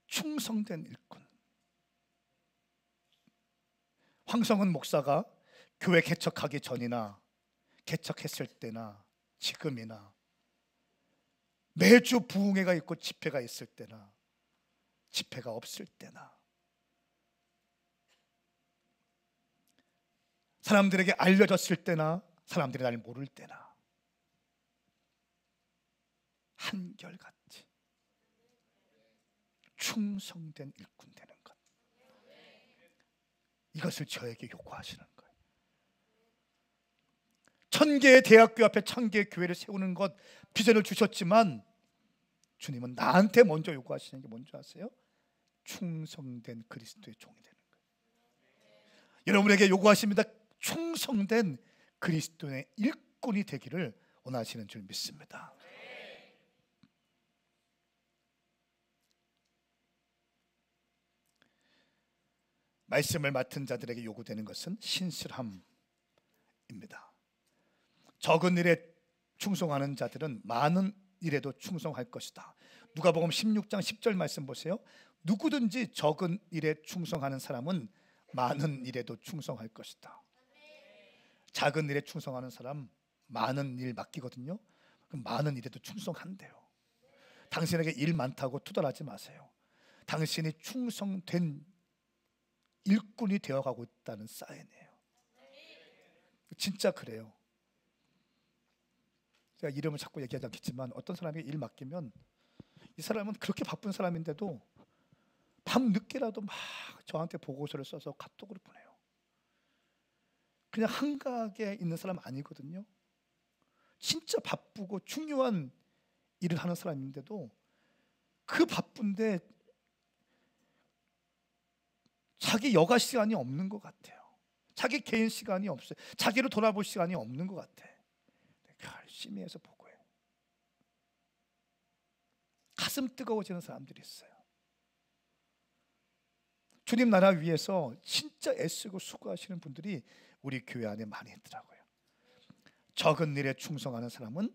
충성된 일꾼. 황성은 목사가 교회 개척하기 전이나 개척했을 때나 지금이나 매주 부흥회가 있고 집회가 있을 때나 집회가 없을 때나 사람들에게 알려졌을 때나 사람들이 날 모를 때나 한결같이 충성된 일꾼 되는 것, 이것을 저에게 요구하시는 거예요. 1000개의 대학교 앞에 1000개의 교회를 세우는 것 비전을 주셨지만 주님은 나한테 먼저 요구하시는 게 뭔지 아세요? 충성된 그리스도의 종이 되는 거예요. 여러분에게 요구하십니다. 충성된 그리스도의 일꾼이 되기를 원하시는 줄 믿습니다. 말씀을 맡은 자들에게 요구되는 것은 신실함입니다. 적은 일에 충성하는 자들은 많은 일에도 충성할 것이다. 누가복음 16장 10절 말씀 보세요. 누구든지 적은 일에 충성하는 사람은 많은 일에도 충성할 것이다. 작은 일에 충성하는 사람 많은 일 맡기거든요. 그럼 많은 일에도 충성한대요. 당신에게 일 많다고 투덜하지 마세요. 당신이 충성된 일꾼이 되어가고 있다는 사인이에요. 진짜 그래요. 제가 이름을 자꾸 얘기하지 않겠지만 어떤 사람에게 일 맡기면 이 사람은 그렇게 바쁜 사람인데도 밤 늦게라도 막 저한테 보고서를 써서 카톡으로 보내요. 그냥 한가하게 있는 사람 아니거든요. 진짜 바쁘고 중요한 일을 하는 사람인데도 그 바쁜데 자기 여가 시간이 없는 것 같아요. 자기 개인 시간이 없어요. 자기를 돌아볼 시간이 없는 것 같아. 열심히 해서 보고해요. 가슴 뜨거워지는 사람들이 있어요. 주님 나라 위해서 진짜 애쓰고 수고하시는 분들이 우리 교회 안에 많이 있더라고요. 적은 일에 충성하는 사람은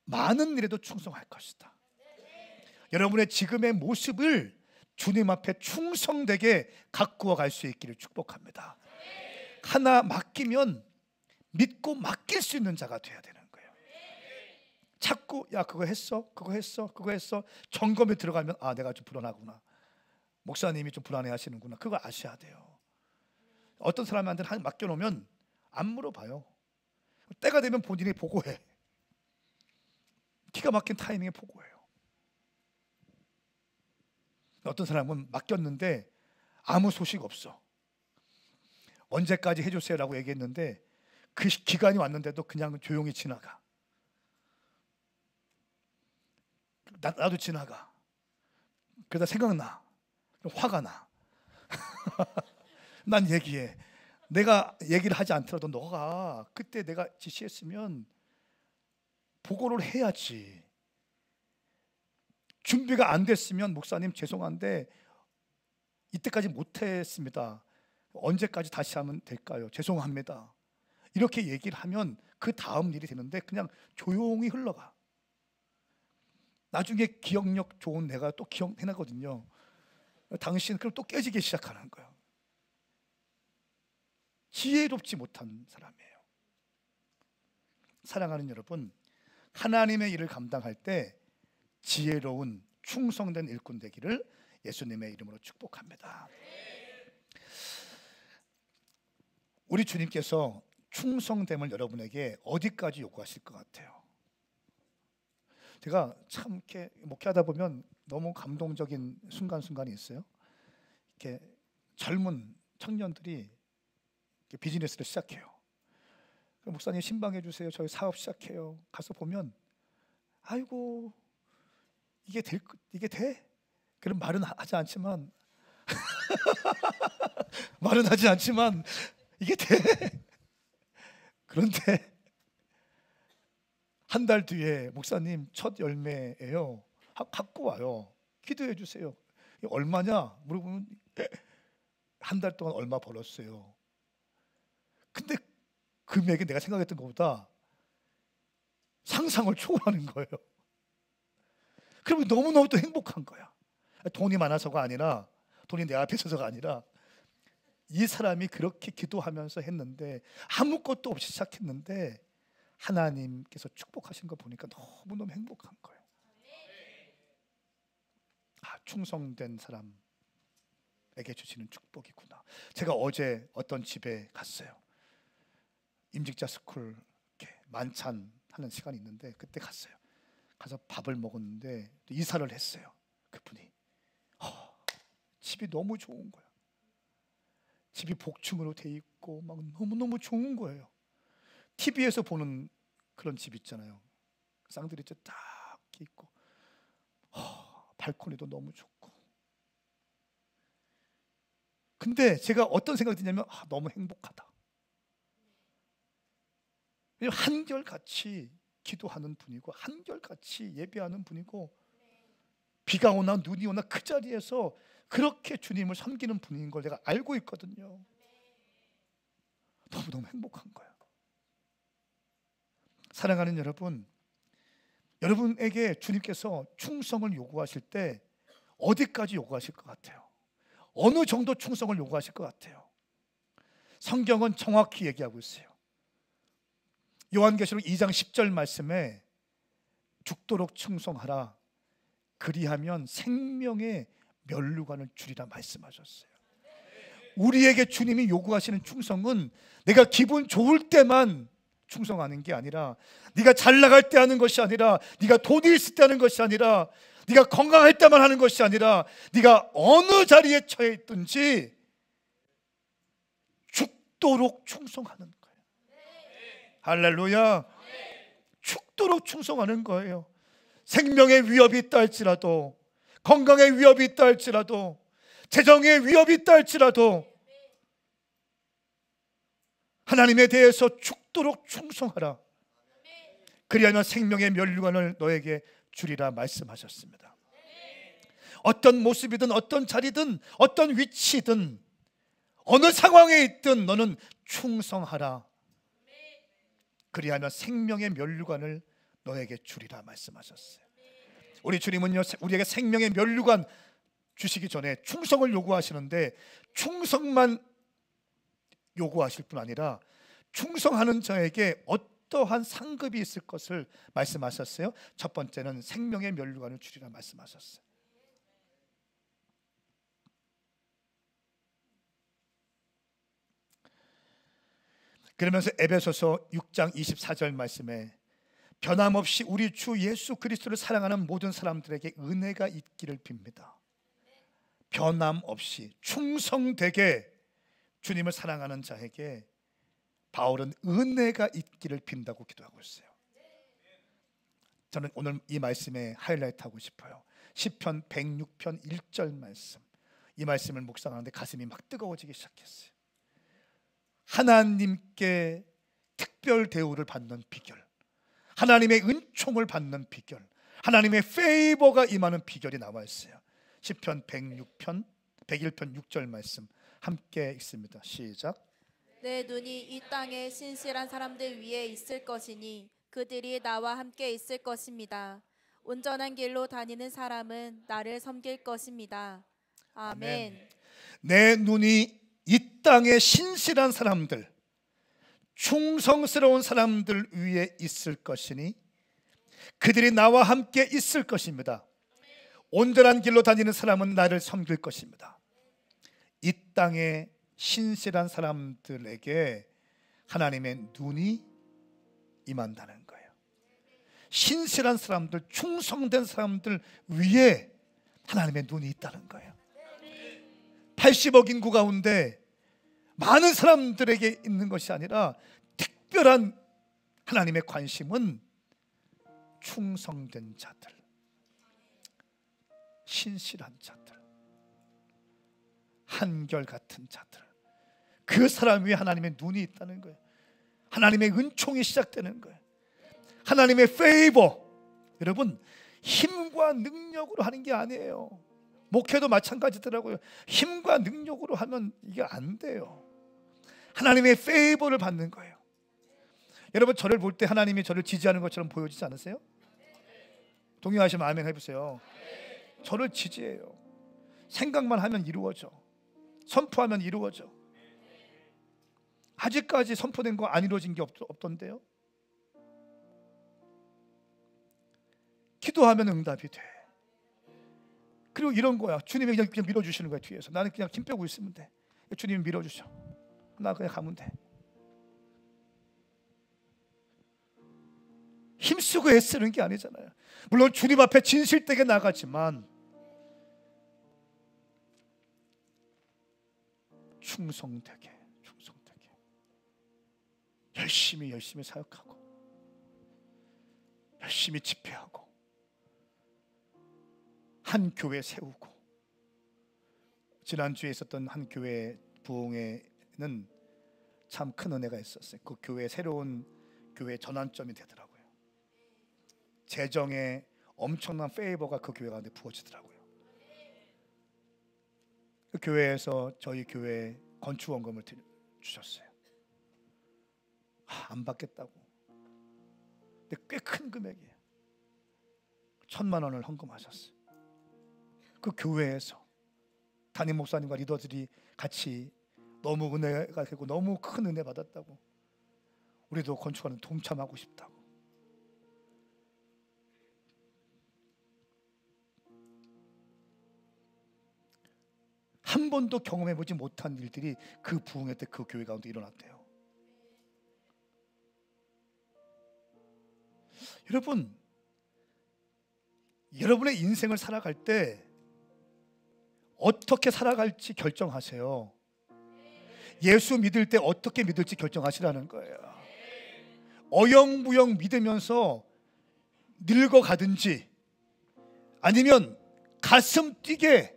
많은 일에도 충성할 것이다. 여러분의 지금의 모습을 주님 앞에 충성되게 가꾸어 갈 수 있기를 축복합니다. 하나 맡기면 믿고 맡길 수 있는 자가 돼야 되는 거예요. 자꾸 야 그거 했어? 그거 했어? 그거 했어? 점검에 들어가면 아 내가 좀 불안하구나. 목사님이 좀 불안해 하시는구나. 그걸 아셔야 돼요. 어떤 사람한테 맡겨놓으면 안 물어봐요. 때가 되면 본인이 보고해. 기가 막힌 타이밍에 보고해요. 어떤 사람은 맡겼는데 아무 소식 없어. 언제까지 해주세요라고 얘기했는데 그 기간이 왔는데도 그냥 조용히 지나가. 나도 지나가. 그러다 생각나. 화가 나. 난 얘기해. 내가 얘기를 하지 않더라도 너가 그때 내가 지시했으면 보고를 해야지. 준비가 안 됐으면 목사님 죄송한데 이때까지 못했습니다. 언제까지 다시 하면 될까요? 죄송합니다. 이렇게 얘기를 하면 그 다음 일이 되는데 그냥 조용히 흘러가. 나중에 기억력 좋은 내가 또 기억해나거든요. 당신 그럼 또 깨지기 시작하는 거예요. 지혜롭지 못한 사람이에요. 사랑하는 여러분, 하나님의 일을 감당할 때 지혜로운 충성된 일꾼 되기를 예수님의 이름으로 축복합니다. 우리 주님께서 충성됨을 여러분에게 어디까지 요구하실 것 같아요? 제가 참 이렇게 목회하다 보면 너무 감동적인 순간순간이 있어요. 이렇게 젊은 청년들이 이렇게 비즈니스를 시작해요. 목사님 신방해 주세요. 저희 사업 시작해요. 가서 보면 아이고 이게 돼? 그런 말은 하지 않지만 말은 하지 않지만 이게 돼. 그런데 한 달 뒤에 목사님 첫 열매예요. 갖고 와요. 기도해 주세요. 얼마냐? 물어보면 한 달 동안 얼마 벌었어요. 근데 금액이 내가 생각했던 것보다 상상을 초월하는 거예요. 그러면 너무너무 또 행복한 거야. 돈이 많아서가 아니라, 돈이 내 앞에 있어서가 아니라 이 사람이 그렇게 기도하면서 했는데 아무것도 없이 시작했는데 하나님께서 축복하신 거 보니까 너무너무 행복한 거예요. 아, 충성된 사람에게 주시는 축복이구나. 제가 어제 어떤 집에 갔어요. 임직자 스쿨 이렇게 만찬하는 시간이 있는데 그때 갔어요. 가서 밥을 먹었는데 이사를 했어요. 그분이 집이 너무 좋은 거야. 집이 복층으로 돼 있고 막 너무너무 좋은 거예요. TV에서 보는 그런 집 있잖아요. 쌍들이 딱 있고 발코니도 너무 좋고. 근데 제가 어떤 생각이 드냐면 너무 행복하다. 한결같이 기도하는 분이고 한결같이 예배하는 분이고 비가 오나 눈이 오나 그 자리에서 그렇게 주님을 섬기는 분인 걸 내가 알고 있거든요. 너무너무 행복한 거예요. 사랑하는 여러분, 여러분에게 주님께서 충성을 요구하실 때 어디까지 요구하실 것 같아요? 어느 정도 충성을 요구하실 것 같아요? 성경은 정확히 얘기하고 있어요. 요한계시록 2장 10절 말씀에 죽도록 충성하라. 그리하면 생명의 면류관을 주리라 말씀하셨어요. 우리에게 주님이 요구하시는 충성은 내가 기분 좋을 때만 충성하는 게 아니라, 네가 잘 나갈 때 하는 것이 아니라, 네가 돈이 있을 때 하는 것이 아니라, 네가 건강할 때만 하는 것이 아니라, 네가 어느 자리에 처해 있든지 죽도록 충성하는 거예요. 할렐루야. 죽도록 충성하는 거예요. 생명의 위협이 있다 할지라도, 건강의 위협이 있다 할지라도, 재정의 위협이 있다 할지라도 하나님에 대해서 죽도록 충성하라. 그리하면 생명의 면류관을 너에게 주리라 말씀하셨습니다. 어떤 모습이든 어떤 자리든 어떤 위치든 어느 상황에 있든 너는 충성하라. 그리하면 생명의 면류관을 너에게 주리라 말씀하셨어요. 우리 주님은요, 우리에게 생명의 면류관 주시기 전에 충성을 요구하시는데 충성만 요구하실 뿐 아니라 충성하는 자에게 어떠한 상급이 있을 것을 말씀하셨어요. 첫 번째는 생명의 면류관을 주리라 말씀하셨어요. 그러면서 에베소서 6장 24절 말씀에 변함없이 우리 주 예수 그리스도를 사랑하는 모든 사람들에게 은혜가 있기를 빕니다. 변함없이 충성되게 주님을 사랑하는 자에게 바울은 은혜가 있기를 빈다고 기도하고 있어요. 저는 오늘 이 말씀에 하이라이트 하고 싶어요. 시편 106편 1절 말씀, 이 말씀을 묵상하는데 가슴이 막 뜨거워지기 시작했어요. 하나님께 특별 대우를 받는 비결, 하나님의 은총을 받는 비결, 하나님의 페이버가 임하는 비결이 나와 있어요. 시편 101편 6절 말씀 함께 읽습니다. 시작. 내 눈이 이 땅에 신실한 사람들 위에 있을 것이니 그들이 나와 함께 있을 것입니다. 온전한 길로 다니는 사람은 나를 섬길 것입니다. 아멘. 내 눈이 이 땅에 신실한 사람들, 충성스러운 사람들 위에 있을 것이니 그들이 나와 함께 있을 것입니다. 온전한 길로 다니는 사람은 나를 섬길 것입니다. 이 땅에 신실한 사람들에게 하나님의 눈이 임한다는 거예요. 신실한 사람들, 충성된 사람들 위에 하나님의 눈이 있다는 거예요. 80억 인구 가운데 많은 사람들에게 있는 것이 아니라 특별한 하나님의 관심은 충성된 자들, 신실한 자들, 한결같은 자들, 그 사람 위에 하나님의 눈이 있다는 거예요. 하나님의 은총이 시작되는 거예요. 하나님의 페이버. 여러분, 힘과 능력으로 하는 게 아니에요. 목회도 마찬가지더라고요. 힘과 능력으로 하면 이게 안 돼요. 하나님의 페이버를 받는 거예요. 여러분, 저를 볼 때 하나님이 저를 지지하는 것처럼 보여지지 않으세요? 동의하시면 아멘 해보세요. 저를 지지해요. 생각만 하면 이루어져. 선포하면 이루어져. 아직까지 선포된 거 안 이루어진 게 없던데요. 기도하면 응답이 돼. 그리고 이런 거야. 주님이 그냥 밀어주시는 거야. 뒤에서 나는 그냥 힘 빼고 있으면 돼. 주님이 밀어주셔. 나 그냥 가면 돼. 힘쓰고 애쓰는 게 아니잖아요. 물론 주님 앞에 진실되게 나가지만 충성되게 열심히 사역하고 열심히 집회하고 한 교회 세우고. 지난주에 있었던 한 교회 부흥회는 참 큰 은혜가 있었어요. 그 교회 새로운 교회 전환점이 되더라고요. 재정에 엄청난 페이버가 그 교회 가운데 부어지더라고요. 그 교회에서 저희 교회 건축원금을 주셨어요. 안 받겠다고. 근데 꽤 큰 금액이에요. 1,000만 원을 헌금하셨어요. 그 교회에서 담임 목사님과 리더들이 같이 너무 은혜가 되고 너무 큰 은혜 받았다고. 우리도 건축하는 동참하고 싶다고. 한 번도 경험해보지 못한 일들이 그 부흥회 때 그 교회 가운데 일어났대요. 여러분, 여러분의 인생을 살아갈 때 어떻게 살아갈지 결정하세요. 예수 믿을 때 어떻게 믿을지 결정하시라는 거예요. 어영부영 믿으면서 늙어가든지 아니면 가슴 뛰게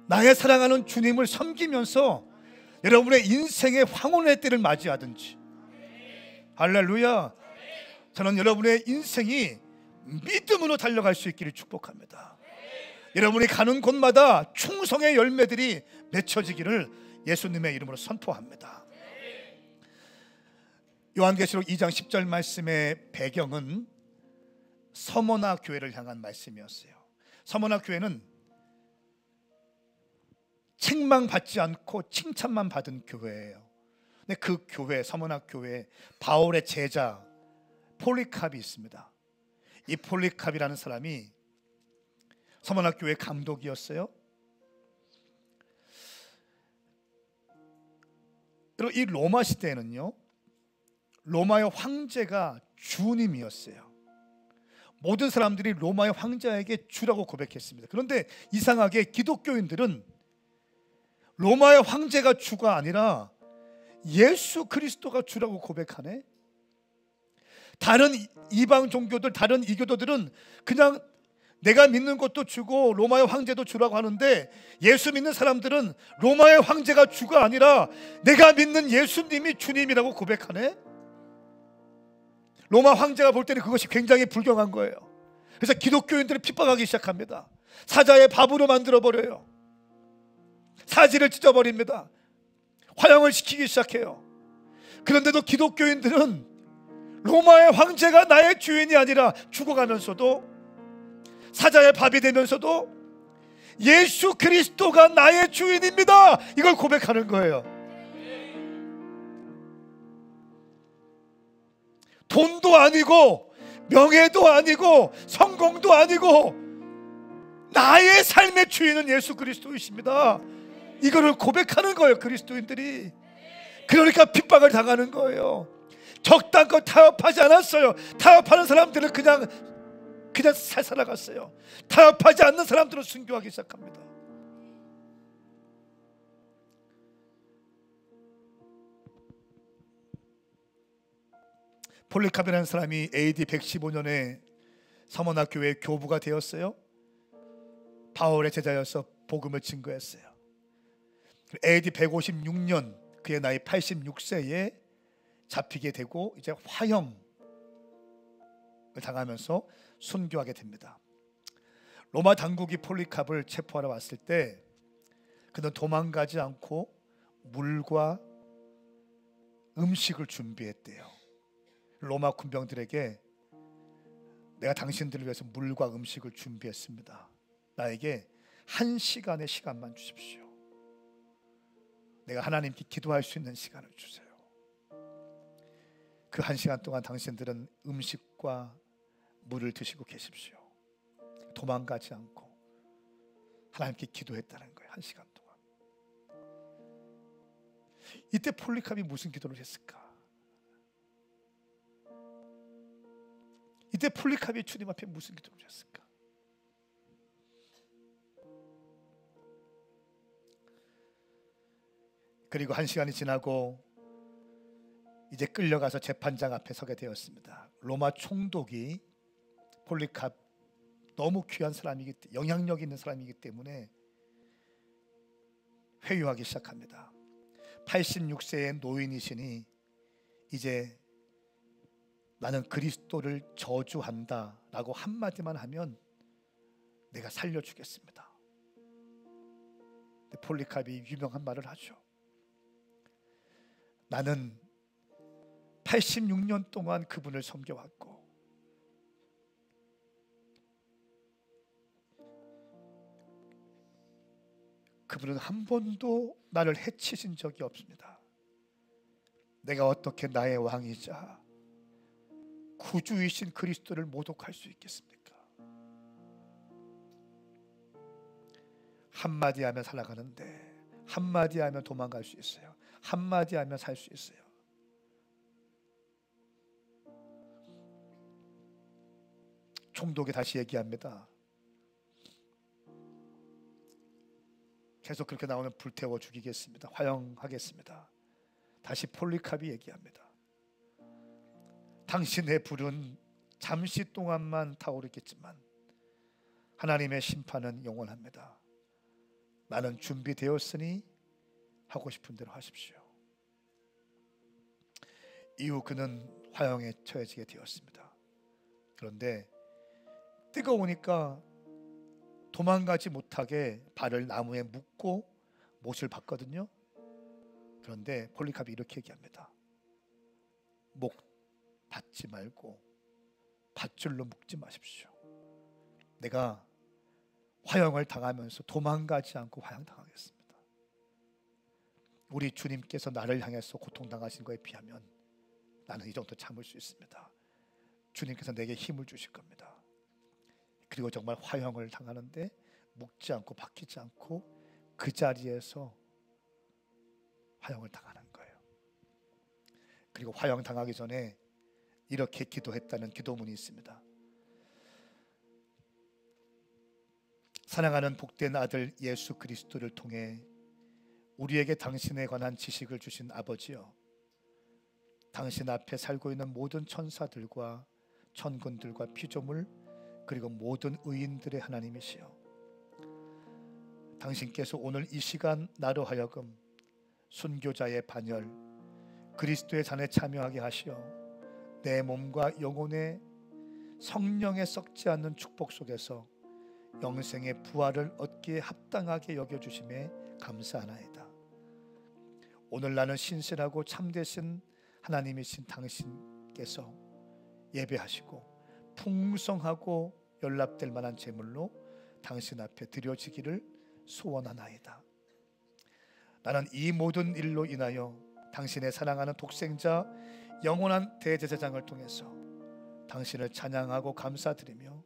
나의 사랑하는 주님을 섬기면서 여러분의 인생의 황혼의 때를 맞이하든지. 할렐루야. 저는 여러분의 인생이 믿음으로 달려갈 수 있기를 축복합니다. 여러분이 가는 곳마다 충성의 열매들이 맺혀지기를 예수님의 이름으로 선포합니다. 요한계시록 2장 10절 말씀의 배경은 서머나 교회를 향한 말씀이었어요. 서머나 교회는 책망받지 않고 칭찬만 받은 교회예요. 근데 그 교회, 서문학 교회에 바울의 제자 폴리캅이 있습니다. 이 폴리캅이라는 사람이 서문학 교회 감독이었어요. 이 로마 시대에는요, 로마의 황제가 주님이었어요. 모든 사람들이 로마의 황제에게 주라고 고백했습니다. 그런데 이상하게 기독교인들은 로마의 황제가 주가 아니라 예수 그리스도가 주라고 고백하네. 다른 이방 종교들, 다른 이교도들은 그냥 내가 믿는 것도 주고 로마의 황제도 주라고 하는데, 예수 믿는 사람들은 로마의 황제가 주가 아니라 내가 믿는 예수님이 주님이라고 고백하네. 로마 황제가 볼 때는 그것이 굉장히 불경한 거예요. 그래서 기독교인들을 핍박하기 시작합니다. 사자의 밥으로 만들어버려요. 사지를 찢어버립니다. 화형을 시키기 시작해요. 그런데도 기독교인들은 로마의 황제가 나의 주인이 아니라 죽어가면서도, 사자의 밥이 되면서도 예수 그리스도가 나의 주인입니다, 이걸 고백하는 거예요. 돈도 아니고 명예도 아니고 성공도 아니고 나의 삶의 주인은 예수 그리스도이십니다, 이거를 고백하는 거예요, 그리스도인들이. 그러니까 핍박을 당하는 거예요. 적당껏 타협하지 않았어요. 타협하는 사람들은 그냥 살아갔어요. 타협하지 않는 사람들은 순교하기 시작합니다. 폴리캅이라는 사람이 AD 115년에 서문학 교회 교부가 되었어요. 바울의 제자여서 복음을 증거했어요. AD 156년 그의 나이 86세에 잡히게 되고 이제 화형을 당하면서 순교하게 됩니다. 로마 당국이 폴리캅을 체포하러 왔을 때 그는 도망가지 않고 물과 음식을 준비했대요. 로마 군병들에게 내가 당신들을 위해서 물과 음식을 준비했습니다. 나에게 1시간의 시간만 주십시오. 내가 하나님께 기도할 수 있는 시간을 주세요. 그 1시간 동안 당신들은 음식과 물을 드시고 계십시오. 도망가지 않고 하나님께 기도했다는 거예요. 1시간 동안. 이때 폴리캅이 무슨 기도를 했을까? 이때 폴리캅이 주님 앞에 무슨 기도를 했을까? 그리고 1시간이 지나고 이제 끌려가서 재판장 앞에 서게 되었습니다. 로마 총독이 폴리캅 너무 귀한 사람이기 때문에, 영향력 있는 사람이기 때문에 회유하기 시작합니다. 86세의 노인이시니 이제 나는 그리스도를 저주한다 라고 한마디만 하면 내가 살려주겠습니다. 근데 폴리캅이 유명한 말을 하죠. 나는 86년 동안 그분을 섬겨왔고 그분은 한 번도 나를 해치신 적이 없습니다. 내가 어떻게 나의 왕이자 구주이신 그리스도를 모독할 수 있겠습니까? 한마디 하면 살아가는데 한마디 하면 도망갈 수 있어요. 한마디 하면 살 수 있어요. 총독이 다시 얘기합니다. 계속 그렇게 나오면 불태워 죽이겠습니다. 화형하겠습니다. 다시 폴리캅이 얘기합니다. 당신의 불은 잠시 동안만 타오르겠지만 하나님의 심판은 영원합니다. 나는 준비되었으니 하고 싶은 대로 하십시오. 이후 그는 화형에 처해지게 되었습니다. 그런데 뜨거우니까 도망가지 못하게 발을 나무에 묶고 못을 박거든요. 그런데 폴리캅이 이렇게 얘기합니다. 목 닫지 말고 밧줄로 묶지 마십시오. 내가 화형을 당하면서 도망가지 않고 화형당하겠습니다. 우리 주님께서 나를 향해서 고통당하신 거에 비하면 나는 이 정도 참을 수 있습니다. 주님께서 내게 힘을 주실 겁니다. 그리고 정말 화형을 당하는데 묵지 않고 박히지 않고 그 자리에서 화형을 당하는 거예요. 그리고 화형 당하기 전에 이렇게 기도했다는 기도문이 있습니다. 사랑하는 복된 아들 예수 그리스도를 통해 우리에게 당신에 관한 지식을 주신 아버지여, 당신 앞에 살고 있는 모든 천사들과 천군들과 피조물 그리고 모든 의인들의 하나님이시여, 당신께서 오늘 이 시간 나로 하여금 순교자의 반열 그리스도의 잔에 참여하게 하시어 내 몸과 영혼의 성령에 썩지 않는 축복 속에서 영생의 부활을 얻기에 합당하게 여겨주심에 감사하나이다. 오늘 나는 신실하고 참되신 하나님이신 당신께서 예배하시고 풍성하고 연락될 만한 제물로 당신 앞에 드려지기를 소원하나이다. 나는 이 모든 일로 인하여 당신의 사랑하는 독생자 영원한 대제사장을 통해서 당신을 찬양하고 감사드리며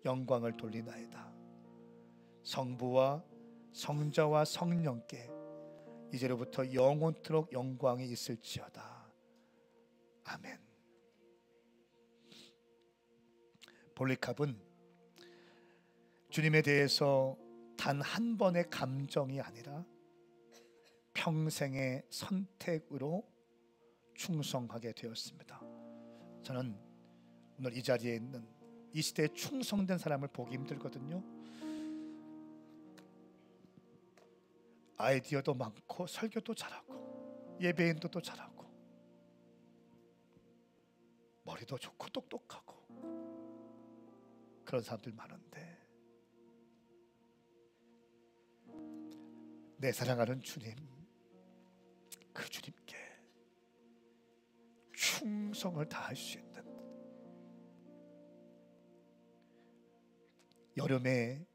영광을 돌리나이다. 성부와 성자와 성령께 이제로부터 영원토록 영광이 있을지어다. 아멘. 폴리캅은 주님에 대해서 단 한 번의 감정이 아니라 평생의 선택으로 충성하게 되었습니다. 저는 오늘 이 자리에 있는 이 시대에 충성된 사람을 보기 힘들거든요. 아이디어도 많고 설교도 잘하고 예배인도 또 잘하고 머리도 좋고 똑똑하고 그런 사람들 많은데 내 사랑하는 주님, 그 주님께 충성을 다할 수 있는 여름의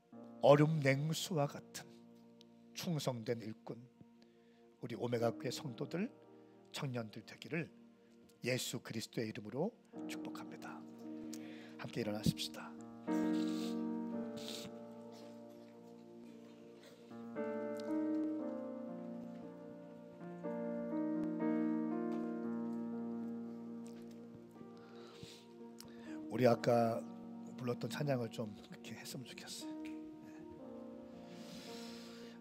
얼음 냉수와 같은 충성된 일꾼 우리 오메가교회 성도들, 청년들 되기를 예수 그리스도의 이름으로 축복합니다. 함께 일어나십시다. 우리 아까 불렀던 찬양을 좀 그렇게 했으면 좋겠어요.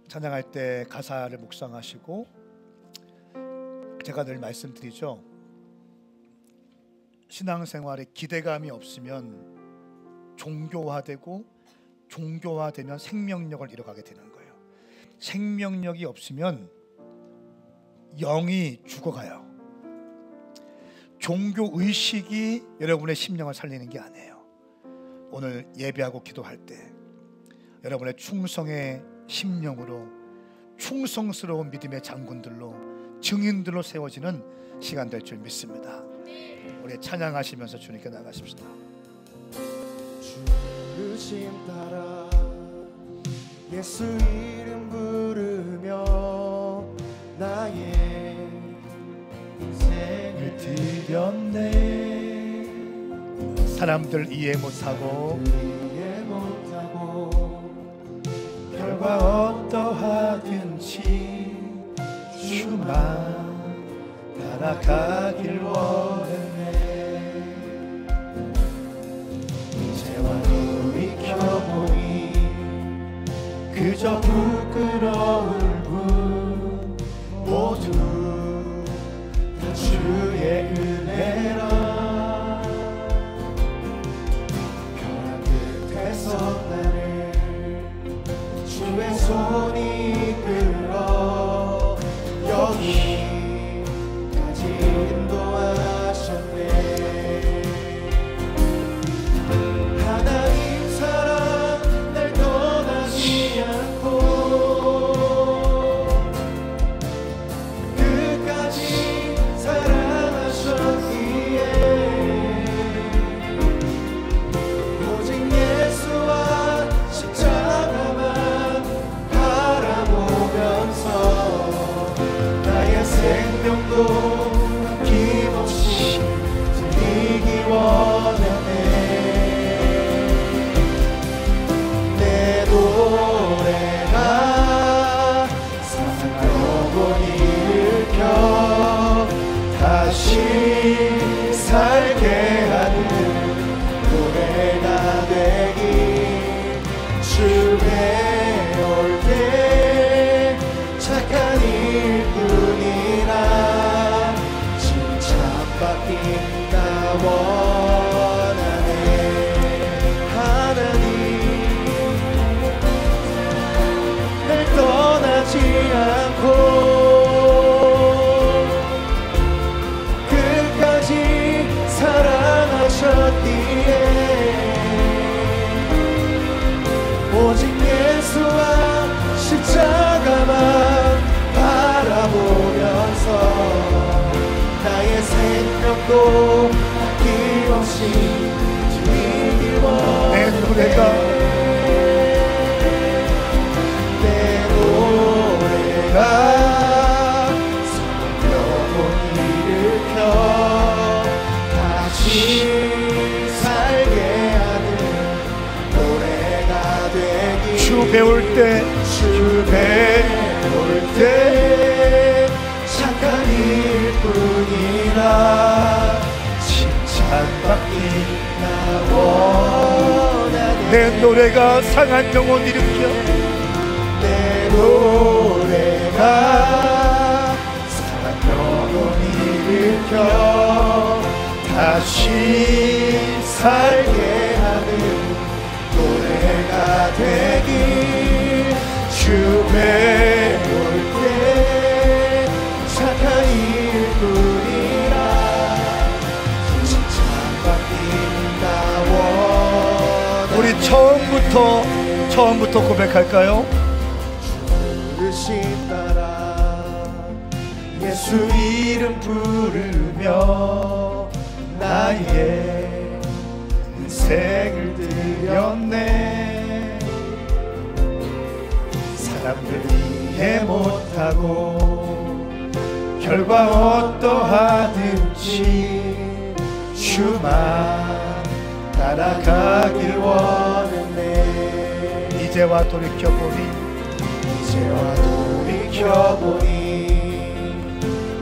찬양할 때 가사를 묵상하시고, 제가 늘 말씀드리죠, 신앙생활에 기대감이 없으면 종교화되고 종교화되면 생명력을 잃어가게 되는 거예요. 생명력이 없으면 영이 죽어가요. 종교의식이 여러분의 심령을 살리는 게 아니에요. 오늘 예배하고 기도할 때 여러분의 충성의 심령으로 충성스러운 믿음의 장군들로 증인들로 세워지는 시간 될 줄 믿습니다. 우리 찬양하시면서 주님께 나가십시다. 주 부르심 따라 예수 이름 부르며 나의 인생을 드렸네. 사람들 이해 못하고 결과 어떠하든지 주만 따라가길 원했네. 이제와 돌이켜보니 그저 부끄러울 뿐 모두 다 주의 은혜라. 벼랑 끝에서 나를 주의 손이 이끌어 여기까지 인도하셨네. 하나님 사랑 날 떠나지 않고 끝까지 사랑하셨기에 오직 예수와 아낌없이 드리기 원하네. 내 노래가 사랑 영혼이 일으켜 다시 살게 하는 노래가 되길. 주 배울 때 착한 일뿐이라 칭찬받긴다 원하네. 하나님 날 떠나지 않고 끝까지 사랑하셨기에 오직 예수와 십자가만 바라보면서 나의 생명도 아낌없이 드리기 원해. 내 노래가 영혼이 일으켜 다시 살게 하는 노래가 되기. 주 배울 때 주 배울 때 착한 일뿐이라 칭찬받기나 원하네. 내 노래가 상한 영혼 일으켜 내 노래가 사랑 영혼이 일으켜 다시 살게 하는 노래가 되길. 주 배울 때 착한 일뿐이라 칭찬받긴다 원하네. 우리 처음부터 고백할까요? 부르심 따라 예수 이름 부르며 나의 인생을 드렸네. 사람들 이해 못하고 결과 어떠하든지 주만 따라가길 원했네. 이제와 돌이켜보니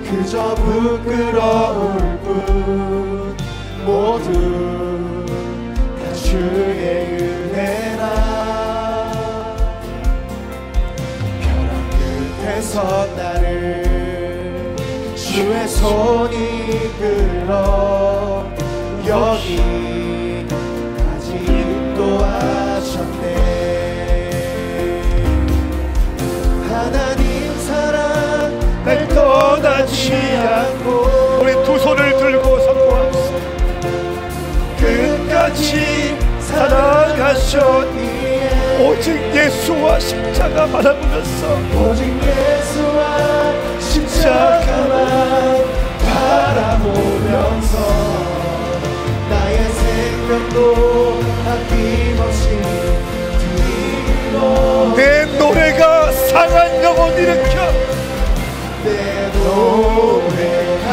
그저 부끄러울 뿐 모두 다 주의 은혜라. 벼랑 끝에서 나를 주의 손이 이끌어 여기까지 인도하셨네. 하나님 사랑 날 떠나지 않고 우리 두 손을 들고 선포합시다. 끝까지 사랑하셨기에 오직 예수와 십자가 바라보면서 오직 예수와 십자가만 바라보면서 나의 생명도 아낌없이 드리고 내 노래가 상한 영혼 일으켜 내 노래가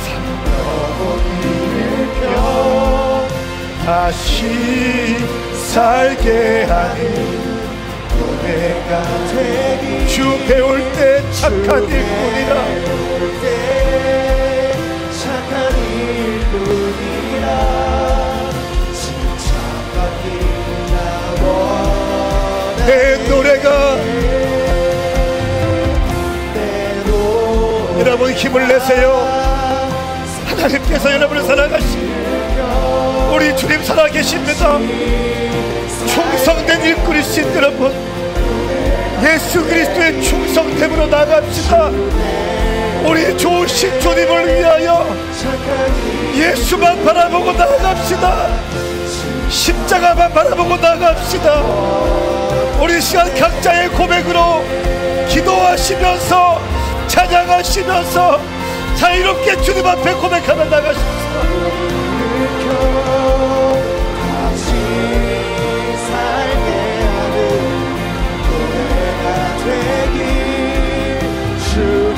상영혼 일으켜 다시 살게 하는 노래가 되기. 주 배울 때 착한 일뿐이라 착한 일뿐이라 칭찬받기나 원하네. 내 노래가 여러분 힘을 내세요. 하나님께서 여러분을 사랑하시고 우리 주님 살아계십니다. 충성된 일꾼이신 여러분, 예수 그리스도의 충성됨으로 나갑시다. 우리 좋으신 주님을 위하여 예수만 바라보고 나갑시다. 십자가만 바라보고 나갑시다. 우리 시간 각자의 고백으로 기도하시면서 찬양하시면서 자유롭게 주님 앞에 고백하며 나가십시다. 되기 주의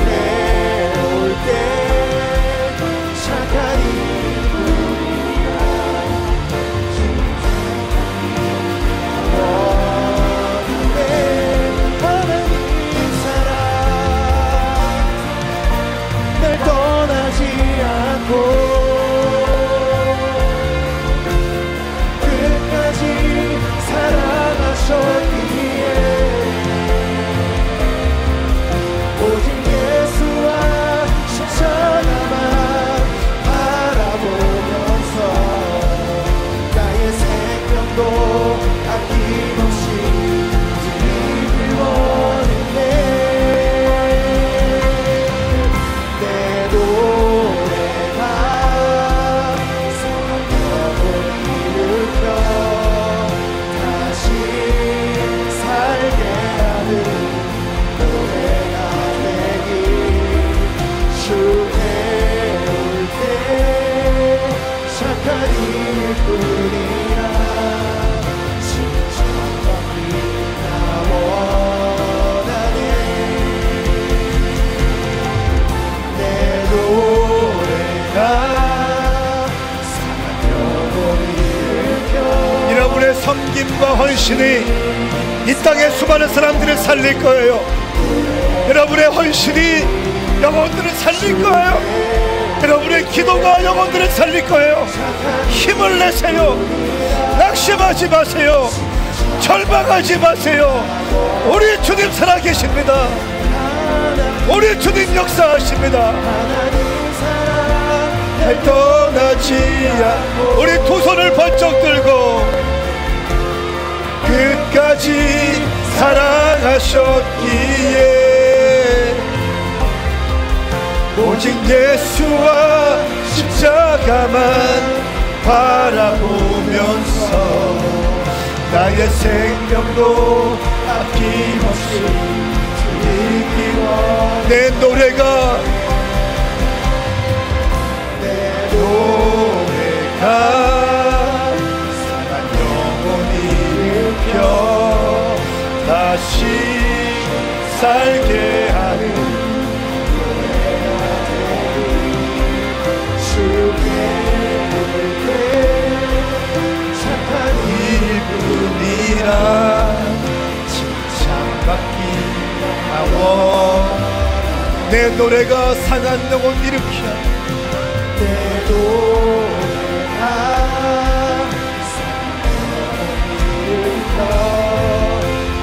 생명도 아낌없이 드리길 원했네. 내 노래가 사랑으로 일으켜 다시 살게 하는 노래가 되길 주에 올 때 착한 일뿐이라 칭찬받기 나 원하네. 내 노래가 상한 영혼을 일으켜 여러분의 섬김과 헌신이 이 땅의 수많은 사람들을 살릴 거예요. 여러분의 헌신이 영혼들을 살릴 거예요. 여러분의 기도가 영혼들을 살릴 거예요. 힘을 내세요. 낙심하지 마세요. 절망하지 마세요. 우리 주님 살아계십니다. 우리 주님 역사하십니다. 떠나지 않고 우리 두 손을 번쩍 들고 끝까지 사랑하셨기에 오직 예수와 십자가만 바라보면서 나의 생명도 아낌없이 드리기 원해. 내 노래가 상한 영혼이 일으켜 다시 살게 하는 주께 올때 착한 일뿐이라 칭찬받기 나원. 내 노래가 상한 영혼 일으켜 내 노래가 일으켜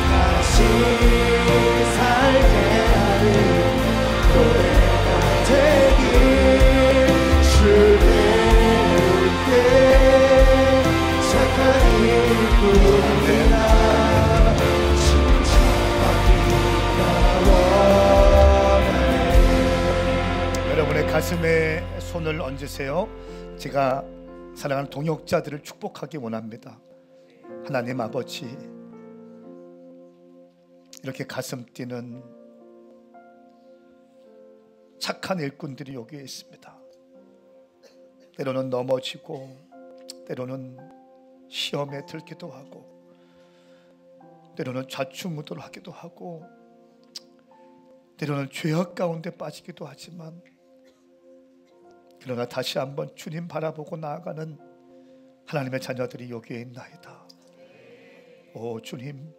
다시 살게 하는 노래가 되길 주에 올 때 착한 일뿐이라 칭찬받기가 원하네. 여러분의 가슴에 손을 얹으세요. 제가 사랑하는 동역자들을 축복하기 원합니다. 하나님 아버지, 이렇게 가슴 뛰는 착한 일꾼들이 여기에 있습니다. 때로는 넘어지고, 때로는 시험에 들기도 하고, 때로는 좌충우돌하기도 하고, 때로는 죄악 가운데 빠지기도 하지만, 그러나 다시 한번 주님 바라보고 나아가는 하나님의 자녀들이 여기에 있나이다. 오 주님,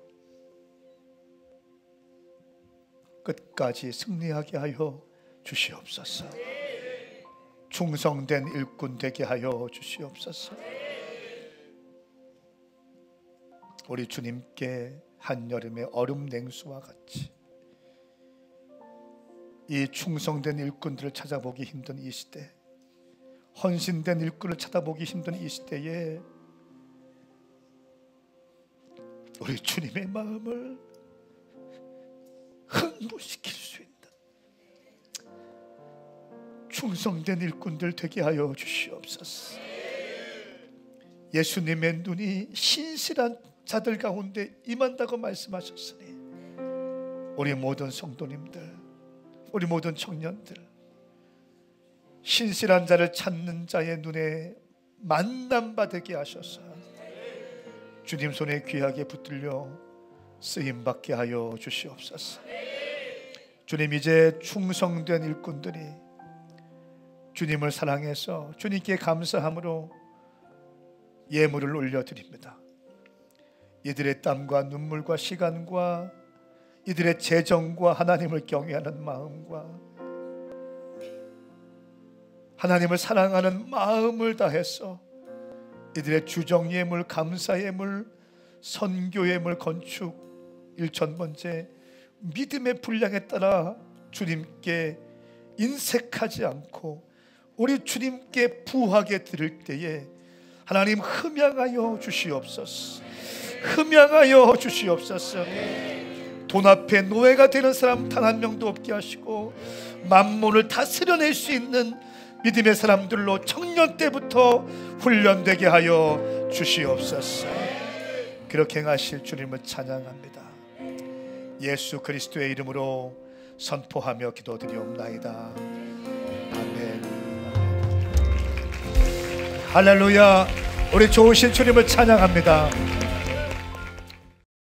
끝까지 승리하게 하여 주시옵소서. 충성된 일꾼 되게 하여 주시옵소서. 우리 주님께 한여름의 얼음 냉수와 같이 이 충성된 일꾼들을 찾아보기 힘든 이 시대, 헌신된 일꾼을 찾아보기 힘든 이 시대에 우리 주님의 마음을 흥분시킬 수 있는 충성된 일꾼들 되게 하여 주시옵소서. 예수님의 눈이 신실한 자들 가운데 임한다고 말씀하셨으니 우리 모든 성도님들, 우리 모든 청년들, 신실한 자를 찾는 자의 눈에 만남받게 하셔서 주님 손에 귀하게 붙들려 쓰임받게 하여 주시옵소서. 주님, 이제 충성된 일꾼들이 주님을 사랑해서 주님께 감사함으로 예물을 올려드립니다. 이들의 땀과 눈물과 시간과 이들의 재정과 하나님을 경외하는 마음과 하나님을 사랑하는 마음을 다해서 이들의 주정 예물, 감사 예물, 선교 예물, 건축, 일천번제, 믿음의 분량에 따라 주님께 인색하지 않고 우리 주님께 부하게 드릴 때에 하나님 흠양하여 주시옵소서. 흠양하여 주시옵소서. 돈 앞에 노예가 되는 사람 단 한 명도 없게 하시고 만몬을 다스려낼 수 있는 믿음의 사람들로 청년 때부터 훈련되게 하여 주시옵소서. 그렇게 행하실 주님을 찬양합니다. 예수 그리스도의 이름으로 선포하며 기도드리옵나이다. 아멘. 할렐루야. 우리 좋으신 주님을 찬양합니다.